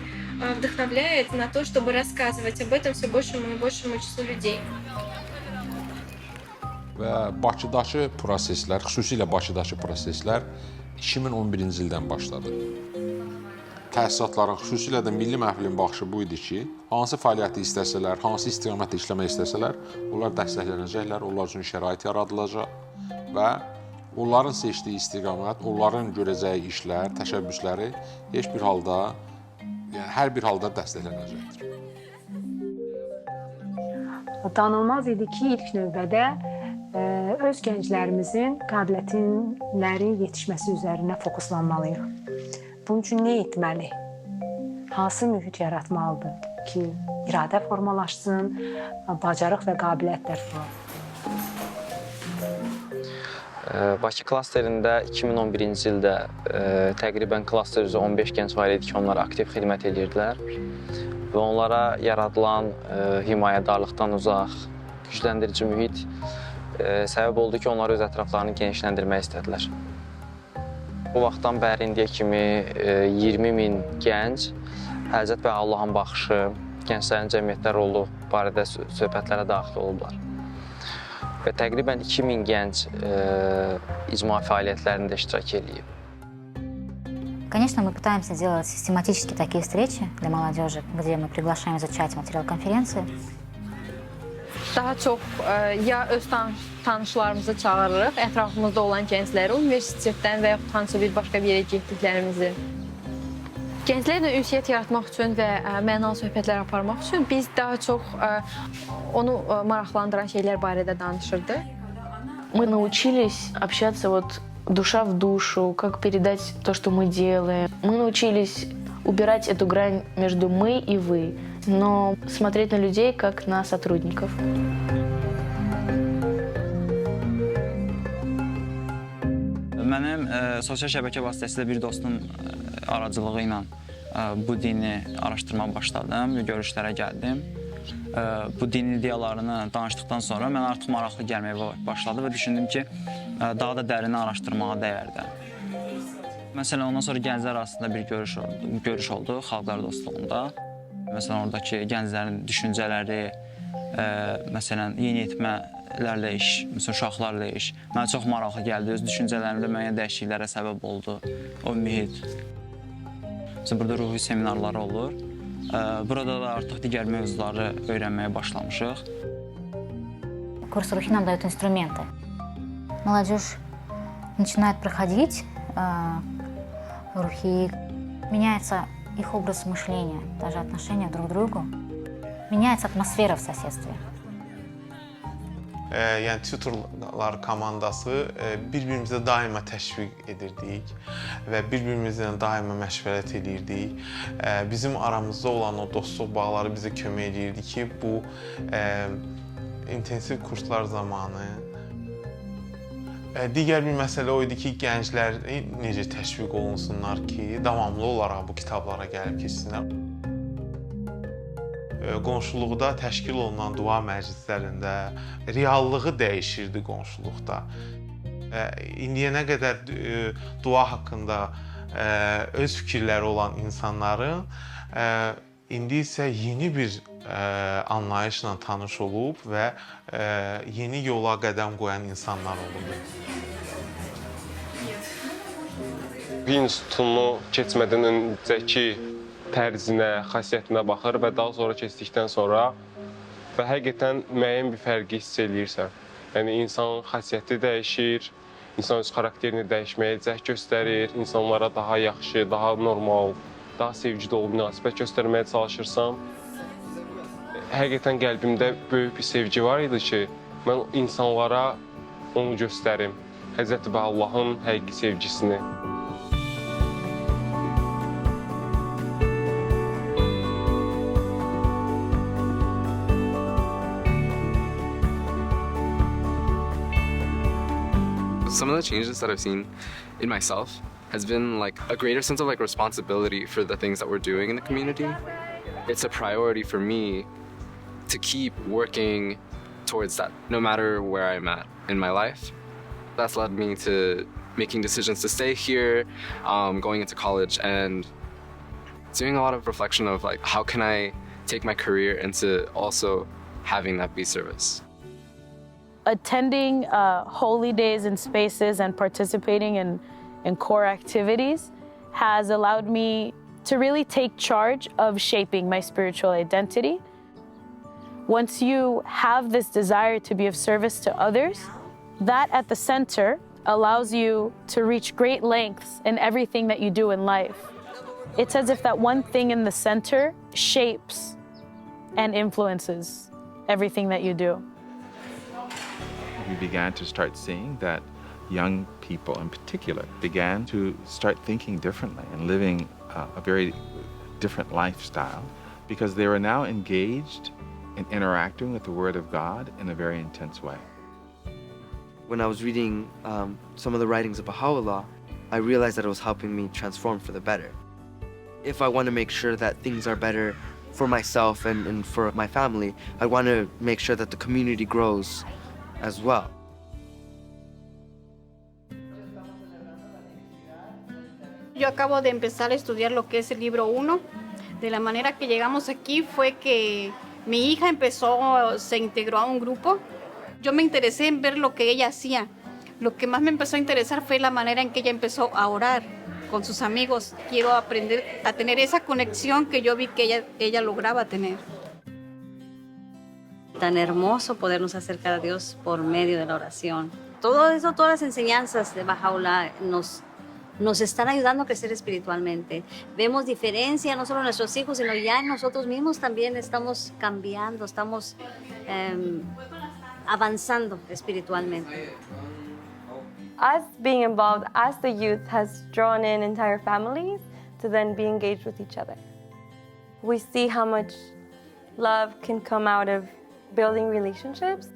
вдохновляет на то, чтобы рассказывать об этом все большему и большему числу людей.
Və Bakıdakı proseslər, xüsusilə Bakıdakı proseslər 2011-ci ildən başladı. Təsisatların, xüsusilə də milli məhfilin baxışı bu idi ki, hansı fəaliyyəti istəsələr, hansı istiqamətdə işləmək istəsələr, onlar dəstəklənəcəklər, onlar üçün şərait yaradılacaq və onların seçdiyi istiqamət, onların görəcəyi işlər, təşəbbüsləri heç bir halda, yəni hər bir halda dəstəklənəcəkdir.
Danılmaz idi ki, ilk növbədə öz gənclərimizin qabiliyyətlərin yetişməsi üzərinə fokuslanmalıyıq. Bunun üçün nə etməli? Hansı mühit yaratmalıdır ki, iradə formalaşsın, bacarıq və qabiliyyətlər formalaşsın?
Bakı klasterində 2011-ci ildə təqribən klaster üzrə 15 gənc var idi ki, onlar aktiv xidmət edirdilər və onlara yaradılan himayədarlıqdan uzaq, gücləndirici mühit səbəb oldu ki, onlar öz ətraflarını genişləndirmək istədilər. Bu vaxtdan bəri indiyə kimi 20 min gənc Həzrət Bahá'u'llahın baxışı, gənclərin cəmiyyətdə rolu barədə söhbətlərə daxil olublar. Və təqribən 2000 gənc icma fəaliyyətlərində iştirak edib.
Конечно, мы пытаемся делать систематически такие встречи для молодежи, где мы приглашаем изучать материал конференции.
Daha çox ya öz tanışlarımızı çağırırıq, ətrafımızda olan gəncləri, universitetdən və yaxud hansısa bir başqa bir yerə getdiklərimizi. Gənclərlə ünsiyyət yaratmaq üçün və mənalı söhbətlər aparmaq üçün biz daha çox onu maraqlandıran şeylər barədə danışırdıq.
Мы научились общаться душа в душу, как передать то, что мы делаем. Мы научились убирать эту грань между мы и вы, но смотреть на людей как на сотрудников.
Mənim sosial şəbəkə vasitəsilə bir dostum aracılığı ilə bu dini araşdırmağa başladım, görüşlərə gəldim. Bu din ideyalarını danışdıqdan sonra mən artıq maraqlı gəlməyə başladı və düşündüm ki, daha da dərin araşdırmağa dəyərdi. Məsələn, ondan sonra gənclər arasında bir görüş oldu xalqlar dostluğunda. Məsələn, oradakı gənclərin düşüncələri, məsələn, yeniyetmələrlə iş, məsələn, uşaqlarla iş mənə çox maraqlı gəldi. Öz düşüncələrimdə müəyyən dəyişikliklərə səbəb oldu o mühit. Məsələn, burada ruhi seminarları olur. Burada da artıq digər mövzuları öyrənməyə başlamışıq.
Курс рухи нам дают инструменты. Молодежь начинает проходить рухи, меняется их образ мышления, даже отношения друг к другу. Menyaється atmosfera в соседстве.
Yəni tutorlar komandası bir-birimizə daima təşviq edirdik və bir-birimizlə daima məşvərət edirdik. Bizim aramızda olan o dostluq bağları bizə kömək edirdi ki, bu intensiv kurslar zamanı digər bir məsələ o idi ki, gənclər necə təşviq olunsunlar ki, davamlı olaraq bu kitablara gəlib keçsinlər. Qonşuluqda təşkil olunan dua məclislərində reallığı dəyişirdi qonşuluqda. İndiyənə qədər dua haqqında öz fikirləri olan insanların indi isə yeni bir anlayışla tanış olub və yeni yola qədəm qoyan insanlar olub.
Bir institutunu keçmədən öncəki tərzinə, xasiyyətinə baxır və daha sonra keçdikdən sonra və həqiqətən müəyyən bir fərqi hiss eləyirsən. Yəni, insanın xasiyyəti dəyişir, insan öz xarakterini dəyişməyə cəhd göstərir, insanlara daha yaxşı, daha normal, daha sevgi dolu münasibət göstərməyə çalışırsan. Həqiqətən qəlbimdə böyük bir sevgi var idi ki, mən insanlara onu göstərim, Həzrəti Baha'u'llahın həqiqi sevgisini.
Some of the changes that I've seen in myself has been like a greater sense of like responsibility for the things that we're doing in the community. It's a priority for me to keep working towards that, no matter where I'm at in my life. That's led me to making decisions to stay here, going into college, and doing a lot of reflection of like, how can I take my career into also having that be service.
Attending holy days and spaces and participating in core activities has allowed me to really take charge of shaping my spiritual identity. Once you have this desire to be of service to others, that at the center allows you to reach great lengths in everything that you do in life. It's as if that one thing in the center shapes and influences everything that you do.
We began to start seeing that young people in particular began to start thinking differently and living a very different lifestyle because they were now engaged in interacting with the Word of God in a very intense way.
When I was reading some of the writings of Baha'u'llah, I realized that it was helping me transform for the better. If I want to make sure that things are better for myself and for my family, I want to make sure that the community grows as well.
Yo acabo de empezar a estudiar lo que es el libro 1. De la manera que llegamos aquí fue que mi hija se integró a un grupo. Yo me interesé en ver lo que ella hacía. Lo que más me empezó a interesar fue la manera en que ella empezó a orar con sus amigos. Quiero aprender a tener esa conexión que yo vi que ella lograba tener.
Tan hermoso podernos acercar a Dios por medio de la oración. Todo eso, todas las enseñanzas de Bahá'u'lláh nos están ayudando a crecer espiritualmente. Vemos diferencia no solo en nuestros hijos, sino ya en nosotros mismos también estamos cambiando, estamos avanzando espiritualmente.
Us being involved as the youth has drawn in entire families to then be engaged with each other. We see how much love can come out of building relationships,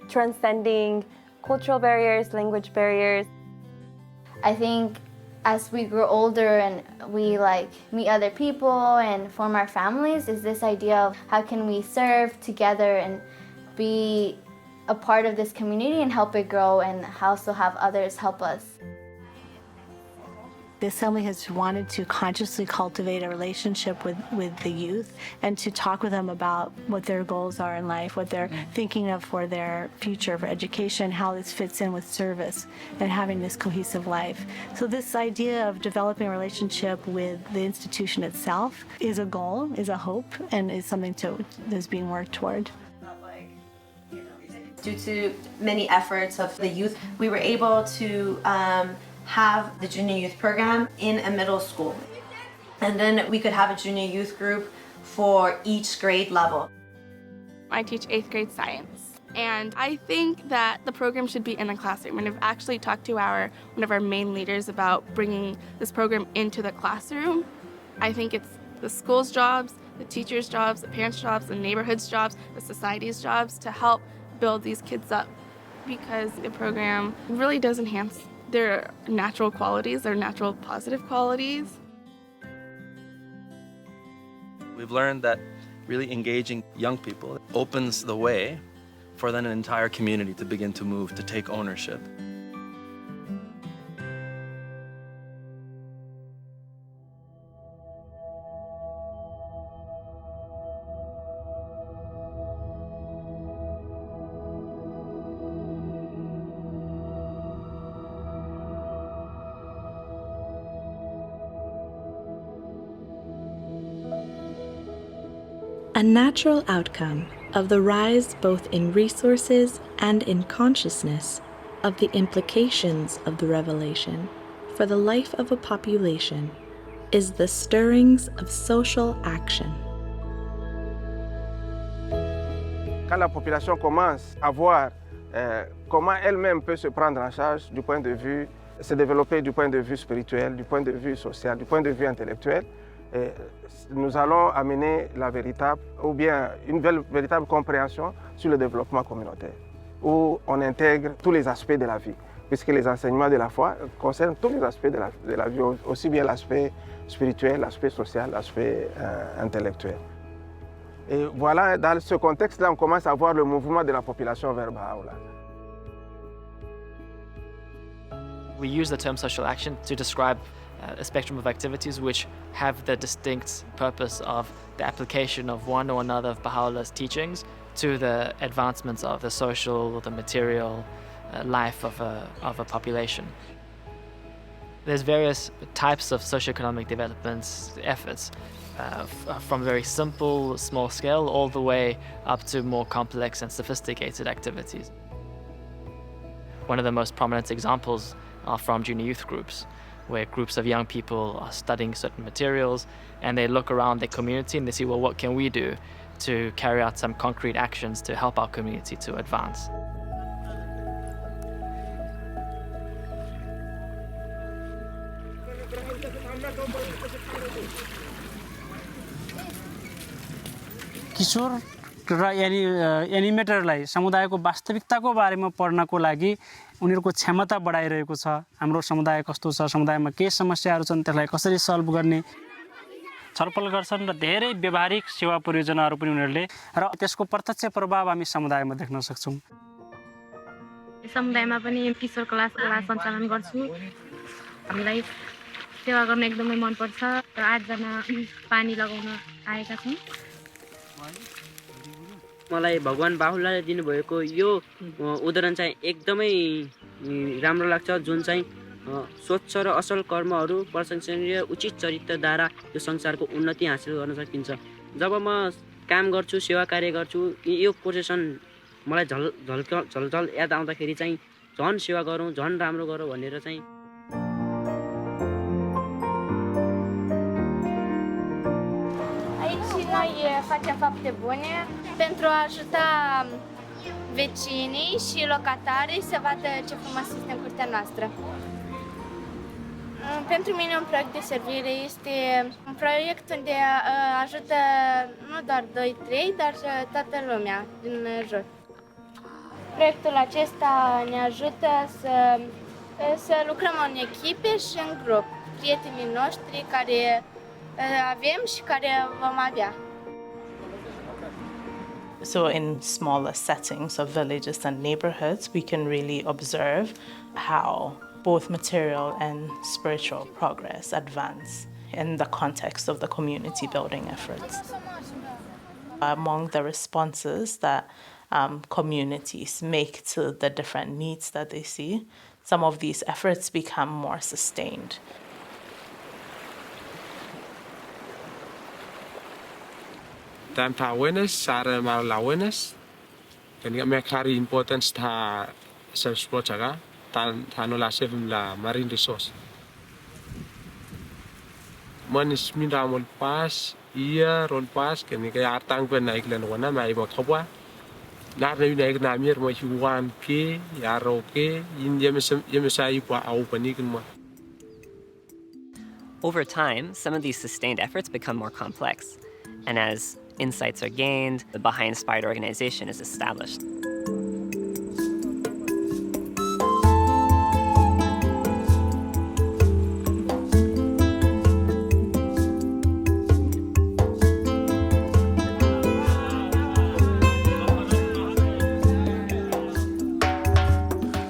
transcending cultural barriers, language barriers.
I think as we grow older and we meet other people and form our families is this idea of how can we serve together and be a part of this community and help it grow and also have others help us.
The Assembly has wanted to consciously cultivate a relationship with the youth and to talk with them about what their goals are in life, what they're thinking of for their future, for education, how this fits in with service and having this cohesive life. So this idea of developing a relationship with the institution itself is a goal, is a hope, and is something that's being worked toward.
Due to many efforts of the youth, we were able to have the junior youth program in a middle school. And then we could have a junior youth group for each grade level.
I teach 8th grade science, and I think that the program should be in a classroom. And I've actually talked to one of our main leaders about bringing this program into the classroom. I think it's the school's jobs, the teachers' jobs, the parents' jobs, the neighborhoods' jobs, the society's jobs to help build these kids up, because the program really does enhance their natural qualities, their natural positive qualities.
We've learned that really engaging young people opens the way for then an entire community to begin to move, to take ownership. A natural outcome of the rise both in resources and in consciousness of the implications of the revelation for the life of a population is the stirrings of social action.
Quand la population commence à voir comment elle-même peut se prendre en charge du point de vue, se développer du point de vue spirituel, du point de vue social, du point de vue intellectuel, nous allons amener la véritable, ou bien une véritable compréhension sur le développement communautaire, où on intègre tous les aspects de la vie, puisque les enseignements de la foi concernent tous les aspects de la vie, aussi bien l'aspect spirituel, l'aspect social, l'aspect intellectuel. Et voilà, dans ce contexte-là, on commence à voir le mouvement de la population vers Bahá'u'lláh.
We use the term social action to describe a spectrum of activities which have the distinct purpose of the application of one or another of Baha'u'llah's teachings to the advancements of the social or the material life of a population. There's various types of socioeconomic development efforts, from very simple, small scale, all the way up to more complex and sophisticated activities. One of the most prominent examples are from junior youth groups, where groups of young people are studying certain materials and they look around their community and they see, well, what can we do to carry out some concrete actions to help our community to advance?
किशोर र एनिमेटरलाई समुदायको वास्तविकताको बारेमा पढ्नको लागि उनीहरूको क्षमता बढाइरहेको छ। हाम्रो समुदाय कस्तो छ, समुदायमा के समस्याहरू छन्, त्यसलाई कसरी सल्भ गर्ने छलफल गर्छन् र धेरै व्यावहारिक सेवा परियोजनाहरू पनि उनीहरूले र त्यसको प्रत्यक्ष प्रभाव हामी समुदायमा देख्न सक्छौँ।
समुदायमा पनि किशोर क्लास सञ्चालन गर्छु। हामीलाई सेवा गर्न एकदमै मन पर्छ र 8 जना पानी लगाउन आएका छौँ।
मलाई भगवान बाहुल्लाले दिनुभएको यो उदाहरण चाहिँ एकदमै राम्रो लाग्छ, जुन चाहिँ स्वच्छ र असल कर्महरू प्रशंसनीय उचित चरित्रद्वारा यो संसारको उन्नति हासिल गर्न सकिन्छ। जब म काम गर्छु, सेवा कार्य गर्छु, यो पोजिसन मलाई झलझल याद आउँदाखेरि चाहिँ झन् सेवा गरौँ, झन् राम्रो गरौँ भनेर चाहिँ
Noi facem fapte bune pentru a ajuta vecinii și locatarii să vadă ce frumos este în curtea noastră. Pentru mine un proiect de servire este un proiect unde ajută nu doar 2-3, dar toată lumea din jur. Proiectul acesta ne ajută să
Să lucrăm în echipe și în grup, prietenii noștri care avem și care vom avea.
So in smaller settings of villages and neighbourhoods, we can really observe how both material and spiritual progress advance in the context of the community building efforts. Among the responses that communities make to the different needs that they see, some of these efforts become more sustained.
Time to awareness, Sarah mal awareness. Can you make very important ta self-support aga? Ta no la sevim la marine resource. Manis mindamol pas, ia ron pas, can you get tang when I can wana mai bot hobwa. La na ina na mir mo hiwan ke, yaro ke, in yemesai kwa au panikin mo.
Over time, some of these sustained efforts become more complex, and as insights are gained, the Baha'i-inspired organization is established.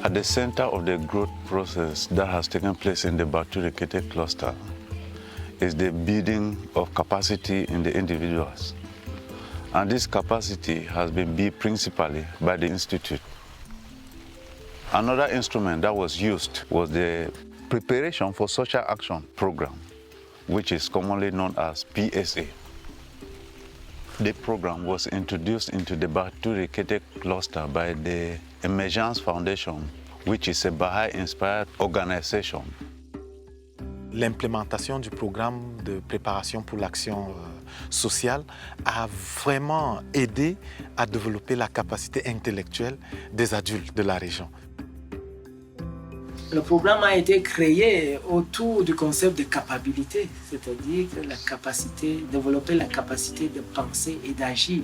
At the center of the growth process that has taken place in the Bahá'u'lláh cluster is the building of capacity in the individuals. And this capacity has been built principally by the Institute. Another instrument that was used was the Preparation for Social Action program, which is commonly known as PSA. The program was introduced into the Bahá'u'lláh cluster by the Emergence Foundation, which is a Baha'i-inspired organization.
L'implémentation du programme de préparation pour l'action sociale a vraiment aidé à développer la capacité intellectuelle des adultes de la région.
Le programme a été créé autour du concept de capacité, c'est-à-dire que la capacité, développer la capacité de penser et d'agir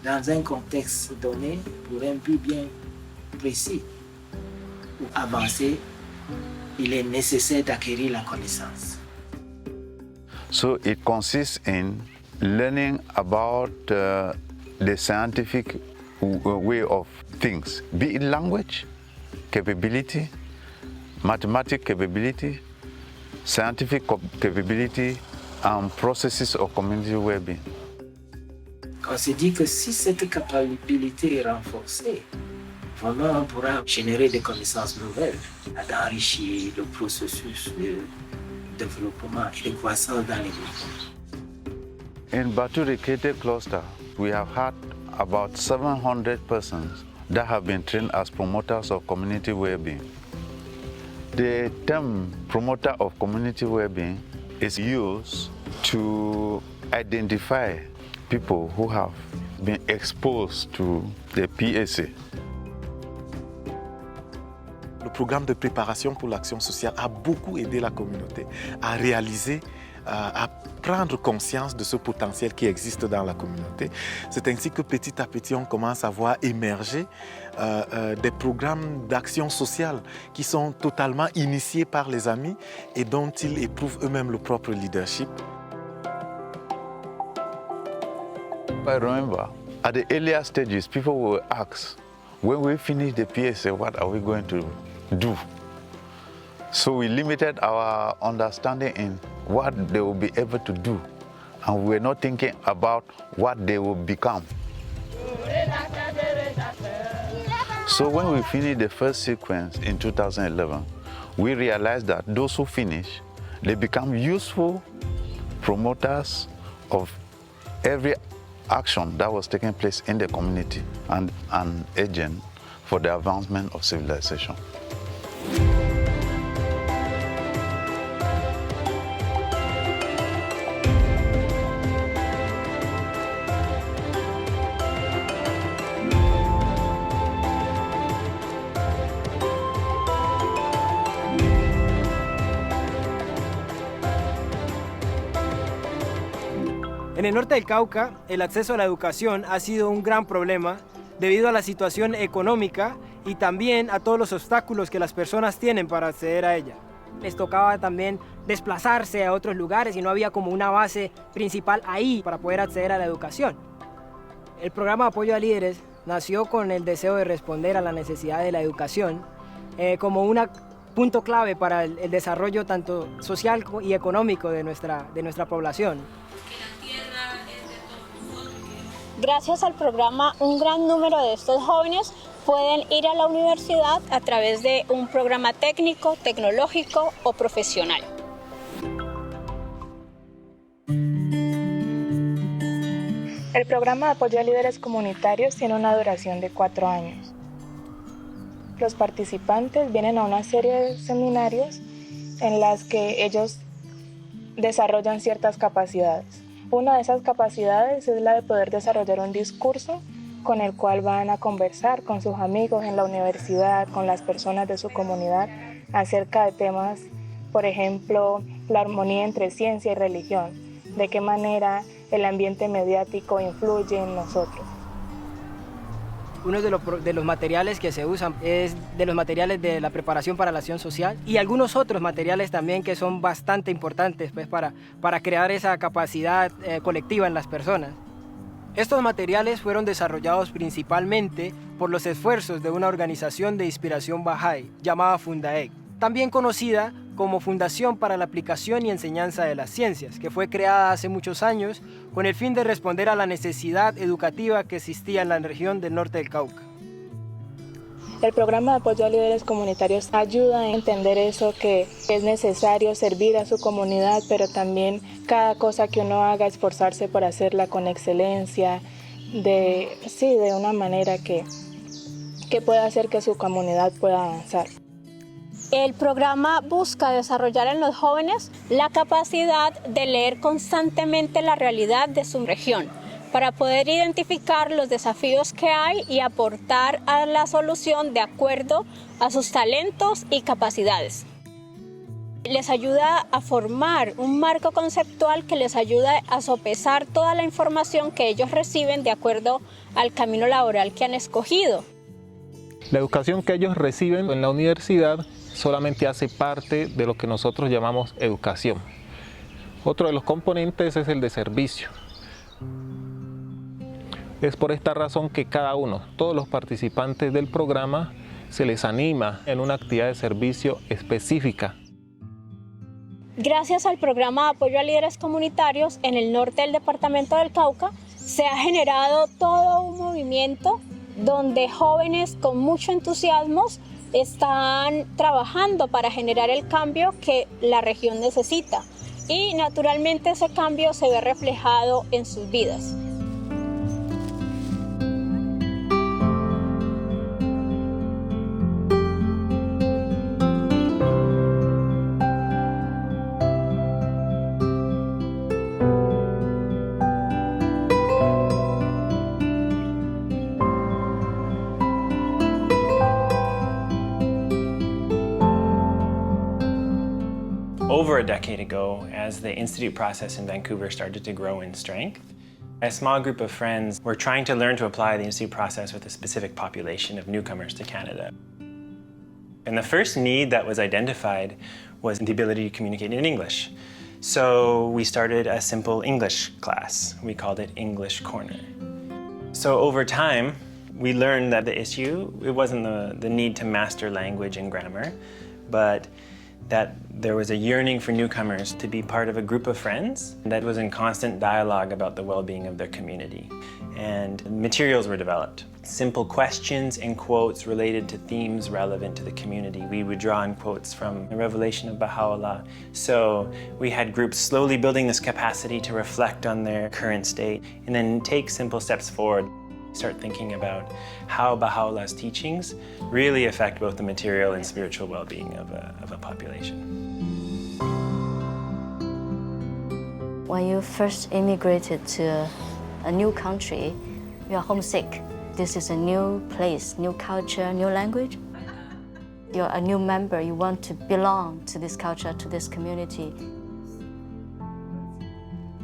dans un contexte donné pour un but bien précis. Pour avancer, il est nécessaire d'acquérir la connaissance.
So it consists in learning about the scientific way of things, be it language, capability, mathematical capability, scientific capability, and processes of community well-being.
On se dit que si cette capacité est renforcée, vraiment on pourra générer des connaissances nouvelles, d'enrichir le processus de développement et de croissance dans les groupes.
In Bahá'u'lláh cluster, we have had about 700 persons that have been trained as promoters of community well-being. The term promoter of community well-being is used to identify people who have been exposed to the PSA.
Le programme de préparation pour l'action sociale a beaucoup aidé la communauté à réaliser, à prendre conscience de ce potentiel qui existe dans la communauté. C'est ainsi que petit à petit, on commence à voir émerger des programmes d'action sociale qui sont totalement initiés par les amis et dont ils éprouvent eux-mêmes le propre leadership.
I remember, at the earlier stages, people will ask, when we finish the PSA, what are we going to do? So we limited our understanding in what they will be able to do, and we were not thinking about what they will become. So when we finished the first sequence in 2011, we realized that those who finish, they become useful promoters of every action that was taking place in the community and an agent for the advancement of civilization.
En el norte del Cauca, el acceso a la educación ha sido un gran problema
debido a la situación económica y también a todos los obstáculos que las personas tienen para acceder a ella. Les tocaba también desplazarse a otros lugares y no había como una base principal ahí para poder acceder a la educación. El programa de apoyo a líderes nació con el deseo de responder a la necesidad de la educación como un punto clave para el desarrollo tanto social y económico de nuestra población.
Gracias al programa, un gran número de estos jóvenes pueden ir a la universidad a través de un programa técnico, tecnológico o profesional.
El programa de apoyo a líderes comunitarios tiene una duración de 4 años. Los participantes vienen a una serie de seminarios en las que ellos desarrollan ciertas capacidades. Una de esas capacidades es la de poder desarrollar un discurso con el cual van a conversar con sus amigos en la universidad, con las personas de su comunidad, acerca de temas, por ejemplo, la armonía entre ciencia y religión, de qué manera el ambiente mediático influye en nosotros.
Uno de los materiales que se usan es de los materiales de la preparación para la acción social y algunos otros materiales también que son bastante importantes pues, para crear esa capacidad colectiva en las personas. Estos materiales fueron desarrollados principalmente por los esfuerzos de una organización de inspiración Bahá'í llamada Fundaec, también conocida como Fundación para la Aplicación y Enseñanza de las Ciencias, que fue creada hace muchos años con el fin de responder a la necesidad educativa que existía en la región del norte del Cauca.
El programa de apoyo a líderes comunitarios ayuda a entender eso, que es necesario servir a su comunidad, pero también cada cosa que uno haga, esforzarse por hacerla con excelencia, de una manera que pueda hacer que su comunidad pueda avanzar.
El programa busca desarrollar en los jóvenes la capacidad de leer constantemente la realidad de su región para poder identificar los desafíos que hay y aportar a la solución de acuerdo a sus talentos y capacidades. Les ayuda a formar un marco conceptual que les ayuda a sopesar toda la información que ellos reciben de acuerdo al camino laboral que han escogido.
La educación que ellos reciben en la universidad solamente hace parte de lo que nosotros llamamos educación. Otro de los componentes es el de servicio. Es por esta razón que cada uno, todos los participantes del programa, se les anima en una actividad de servicio específica.
Gracias al programa de apoyo a líderes comunitarios en el norte del departamento del Cauca, se ha generado todo un movimiento donde jóvenes con mucho entusiasmo están trabajando para generar el cambio que la región necesita. Y naturalmente ese cambio se ve reflejado en sus vidas.
Over a decade ago, as the institute process in Vancouver started to grow in strength, a small group of friends were trying to learn to apply the institute process with a specific population of newcomers to Canada. And the first need that was identified was the ability to communicate in English. So we started a simple English class. We called it English Corner. So over time, we learned that the issue, it wasn't the need to master language and grammar, but that there was a yearning for newcomers to be part of a group of friends that was in constant dialogue about the well-being of their community. And materials were developed. Simple questions and quotes related to themes relevant to the community. We would draw on quotes from the revelation of Baha'u'llah. So we had groups slowly building this capacity to reflect on their current state and then take simple steps forward. Start thinking about how Baha'u'llah's teachings really affect both the material and spiritual well-being of a population.
When you first immigrated to a new country, you are homesick. This is a new place, new culture, new language. You're a new member, you want to belong to this culture, to this community.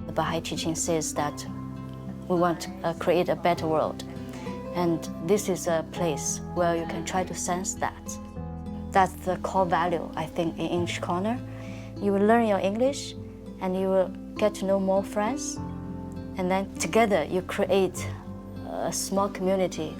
The Baha'i teaching says that we want to create a better world. And this is a place where you can try to sense that. That's the core value, I think, in each corner. You will learn your English and you will get to know more friends. And then together you create a small community.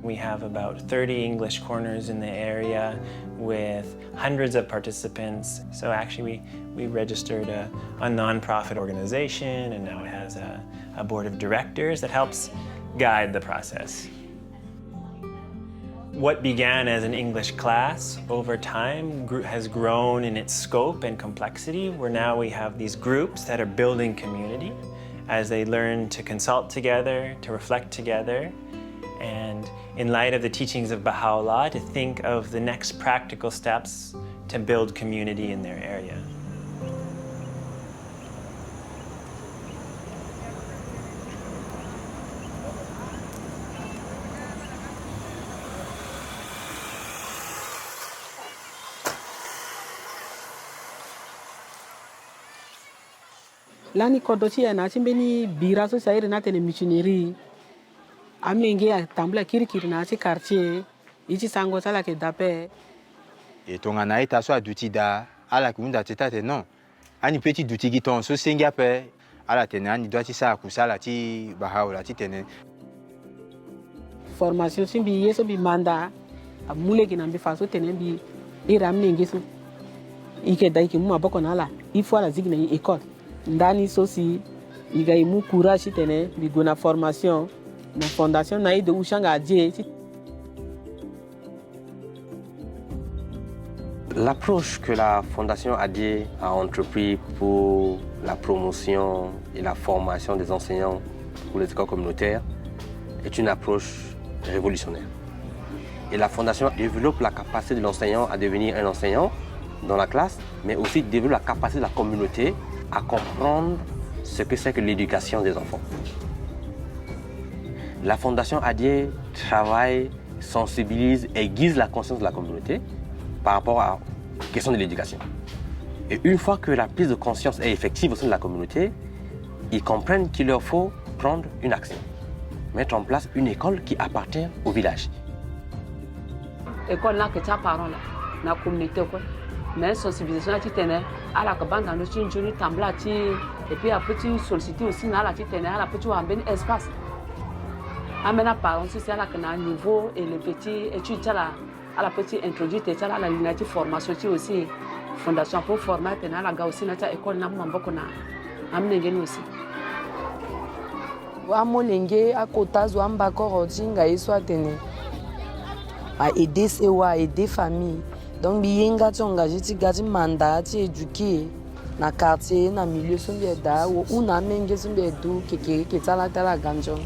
We have about 30 English corners in the area with hundreds of participants. So actually we registered a non-profit organization, and now it has a board of directors that helps guide the process. What began as an English class over time has grown in its scope and complexity, where now we have these groups that are building community as they learn to consult together, to reflect together, and in light of the teachings of Baha'u'llah, to think of the next practical steps to build community in their area.
Lani kodochi ya na chimbeni biraso sairi na tene missionary amenge ya tambla kirikiri na chi quartier ichi sango sala ke dape
et ton ana ita so aduti da ala kunda teta te non ani petit duti giton so senga pe ala tene ani doati sa kusala ti Bahá'u'lláh ti tene
formation simbi yeso bi manda amule ki nambi faso tene bi iramne ngeso ike dai ki mu aboko na ala ifo ala zigna école ndani sosi igaimu courage tene bigona formation na fondation na de ushanga adie.
L'approche que la Fondation ADIE a entrepris pour la promotion et la formation des enseignants pour les écoles communautaires est une approche révolutionnaire. Et la Fondation développe la capacité de l'enseignant à devenir un enseignant dans la classe, mais aussi développe la capacité de la communauté à comprendre ce que c'est que l'éducation des enfants. La Fondation ADIE travaille, sensibilise, aiguise la conscience de la communauté par rapport à la question de l'éducation. Et une fois que la prise de conscience est effective au sein de la communauté, ils comprennent qu'il leur faut prendre une action, mettre en place une école qui appartient au village.
École là que tu as parlé la communauté quoi. Mais sensibilisation tu tenais à la cabane dans le chine tambla ti et puis après tu solliciter aussi à la tu tenais à la petit un espace. Amena parents c'est à la niveau et le petit étude à la petite introduite à la ligne de formation aussi fondation pour former à la gars aussi na école na mboko na amnengeni aussi.
Wa molenge akotazo ambako rodinga iswa tene. A aider sewa aider famille. Donc biyenga tsonga jiti gati manda ti éduquer na quartier na milieu sombe da ou na menge sombe do ke tala ganjon.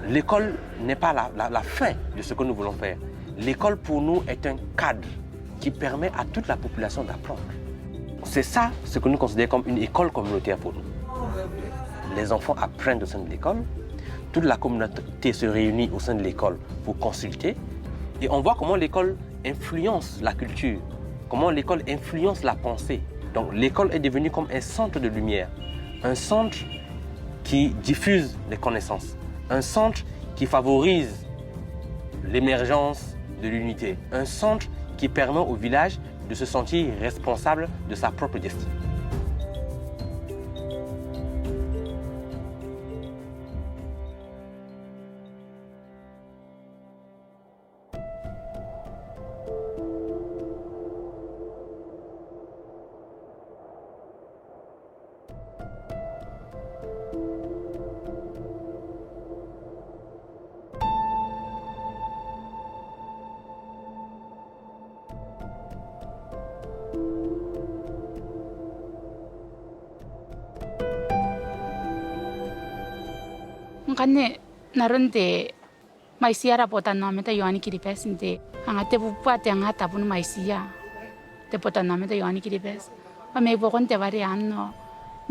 L'école n'est pas la fin de ce que nous voulons faire. L'école pour nous est un cadre qui permet à toute la population d'apprendre. C'est ça ce que nous considérons comme une école communautaire pour nous. Les enfants apprennent au sein de l'école, toute la communauté se réunit au sein de l'école pour consulter et on voit comment l'école influence la culture, comment l'école influence la pensée. Donc l'école est devenue comme un centre de lumière, un centre qui diffuse les connaissances. Un centre qui favorise l'émergence de l'unité. Un centre qui permet au village de se sentir responsable de sa propre destinée.
Kanne naronde maisia rapota nome ta yoani kiripes inte angate bupua te angata pun maisia te pota nome ta yoani kiripes pa me bo konte vari anno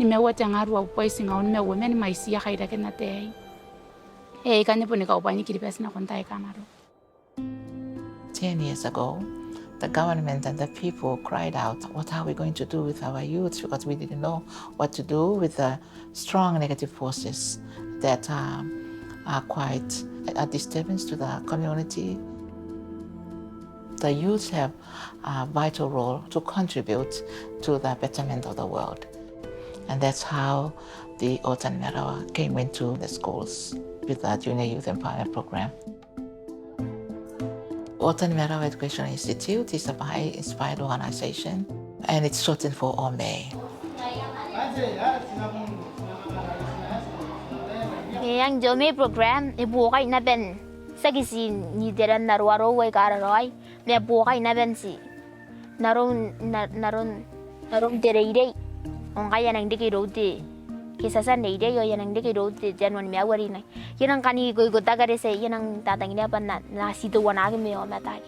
ni me wo te ngaru au poisinga on me wo men maisia khaira ke na te e kanne pun ka upani kiripes na konta e kamaro.
10 years ago, the government and the people cried out, what are we going to do with our youth? Because we didn't know what to do with the strong negative forces that are quite a disturbance to the community. The youth have a vital role to contribute to the betterment of the world. And that's how the Otan Merawa came into the schools with the Junior Youth Empowerment Program. Otan Merawa Education Institute is a Baha'i-inspired organization, and it's shortened for OME.
Yang Jome program, bukai na ben sagisin ni deran narwaro way kararoy, me bukai na ben si naron dereire, on kaya nang diki rote, kisasan neire yo yan ang diki rote janwan me awari na, yan ang kani go tagare se yan ang tatangin na pan na sito wanagi me o matay.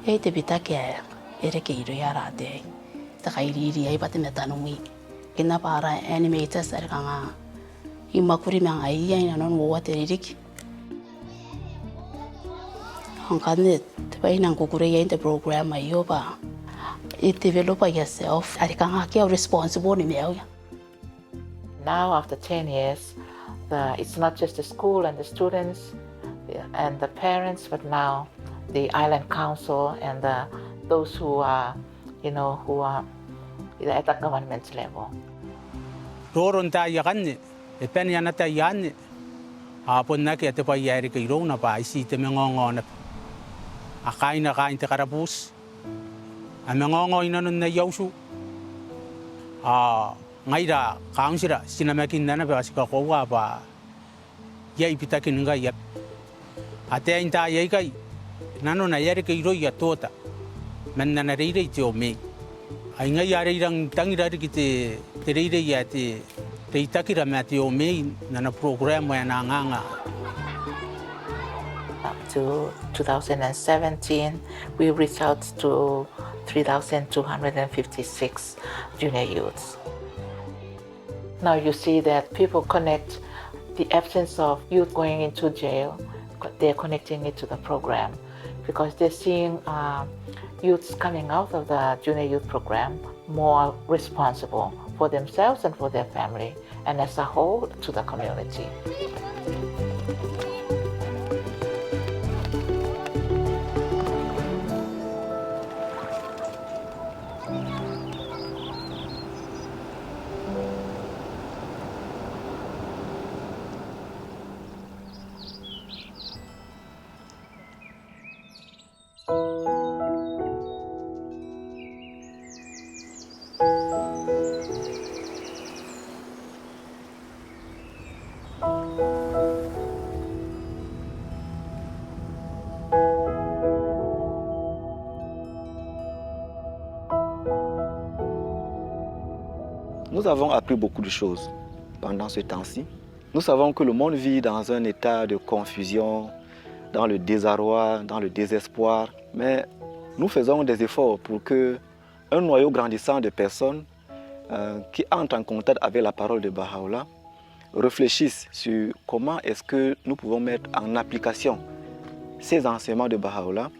Hey te bitake ere ke iro yara de, takairi ay pati metanumi. Kina para animators are kanga imakuri mang ai ai nanon wo teririk hangkane tepai nang kukure ya the program ayo ba it develop yourself are kanga kia responsible ni meo.
Now after 10 years, it's not just the school and the students and the parents, but now the island council and those who are at the government level.
Roron ta yakan e pen yana ta yan apon na ke te pa yari ke ro na pa isi te mengongo na akain na kain te karabus a mengongo ina nun na yausu ngaira kaungsira sinamakin na ba sika ko wa ba yai pitakin nga ya ate inta yai kai nano na yari ke ro ya tota menna na reire te o me ai nga yare irang tangira kite tereire ya te itakira mate o me na program ya na nganga.
Up to 2017, we reached out to 3,256 junior youths. Now you see that people connect the absence of youth going into jail, they're connecting it to the program because they're seeing youths coming out of the junior youth program more responsible for themselves and for their family, and as a whole to the community.
Nous avons appris beaucoup de choses pendant ce temps-ci. Nous savons que le monde vit dans un état de confusion, dans le désarroi, dans le désespoir. Mais nous faisons des efforts pour qu'un noyau grandissant de personnes qui entrent en contact avec la parole de Bahá'u'lláh réfléchissent sur comment est-ce que nous pouvons mettre en application ces enseignements de Bahá'u'lláh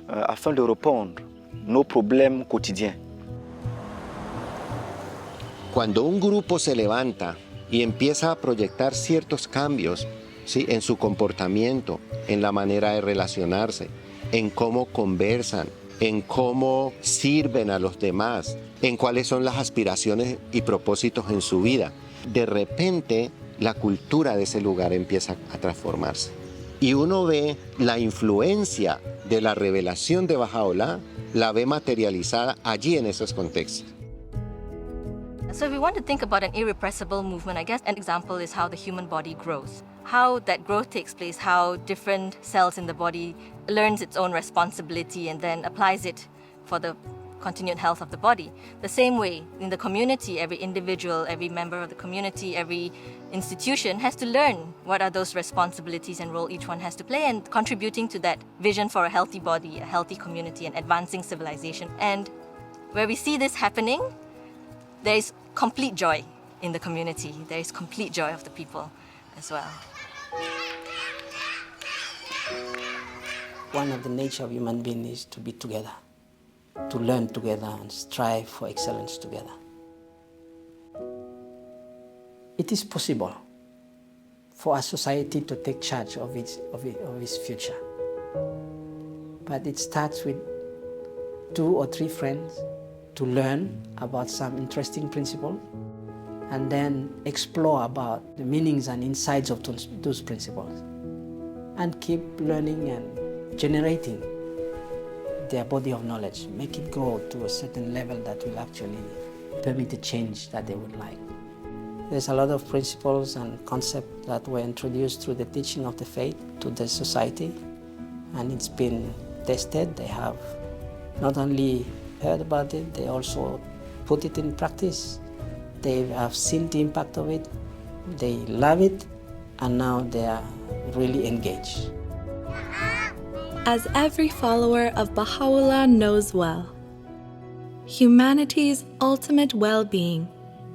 afin de répondre à nos problèmes quotidiens.
Cuando un grupo se levanta y empieza a proyectar ciertos cambios, ¿sí?, en su comportamiento, en la manera de relacionarse, en cómo conversan, en cómo sirven a los demás, en cuáles son las aspiraciones y propósitos en su vida, de repente la cultura de ese lugar empieza a transformarse. Y uno ve la influencia de la revelación de Bahá'u'lláh, la ve materializada allí en esos contextos.
So if we want to think about an irrepressible movement, I guess an example is how the human body grows. How that growth takes place, how different cells in the body learns its own responsibility and then applies it for the continued health of the body. The same way, in the community, every individual, every member of the community, every institution has to learn what are those responsibilities and role each one has to play and contributing to that vision for a healthy body, a healthy community and advancing civilization. And where we see this happening, there is complete joy in the community. There is complete joy of the people as well.
One of the nature of human being is to be together, to learn together and strive for excellence together.
it is possible for a society to take charge of its future. But it starts with 2 or 3 friends to learn about some interesting principles and then explore about the meanings and insights of those principles and keep learning and generating their body of knowledge, make it grow to a certain level that will actually permit the change that they would like. There's a lot of principles and concepts that were introduced through the teaching of the faith to the society, and it's been tested. They have not only heard about it, they also put it in practice. They have seen the impact of it, they love it, and now they are really engaged.
As every follower of Baha'u'llah knows well, humanity's ultimate well-being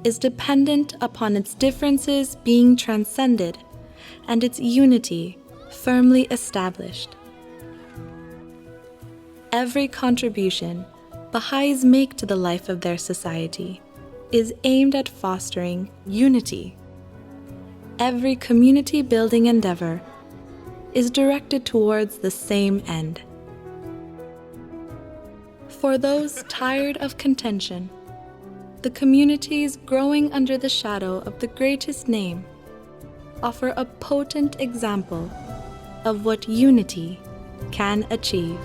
is dependent upon its differences being transcended and its unity firmly established. Every contribution Baha'is make to the life of their society is aimed at fostering unity. Every community-building endeavor is directed towards the same end. For those tired of contention, the communities growing under the shadow of the greatest name offer a potent example of what unity can achieve.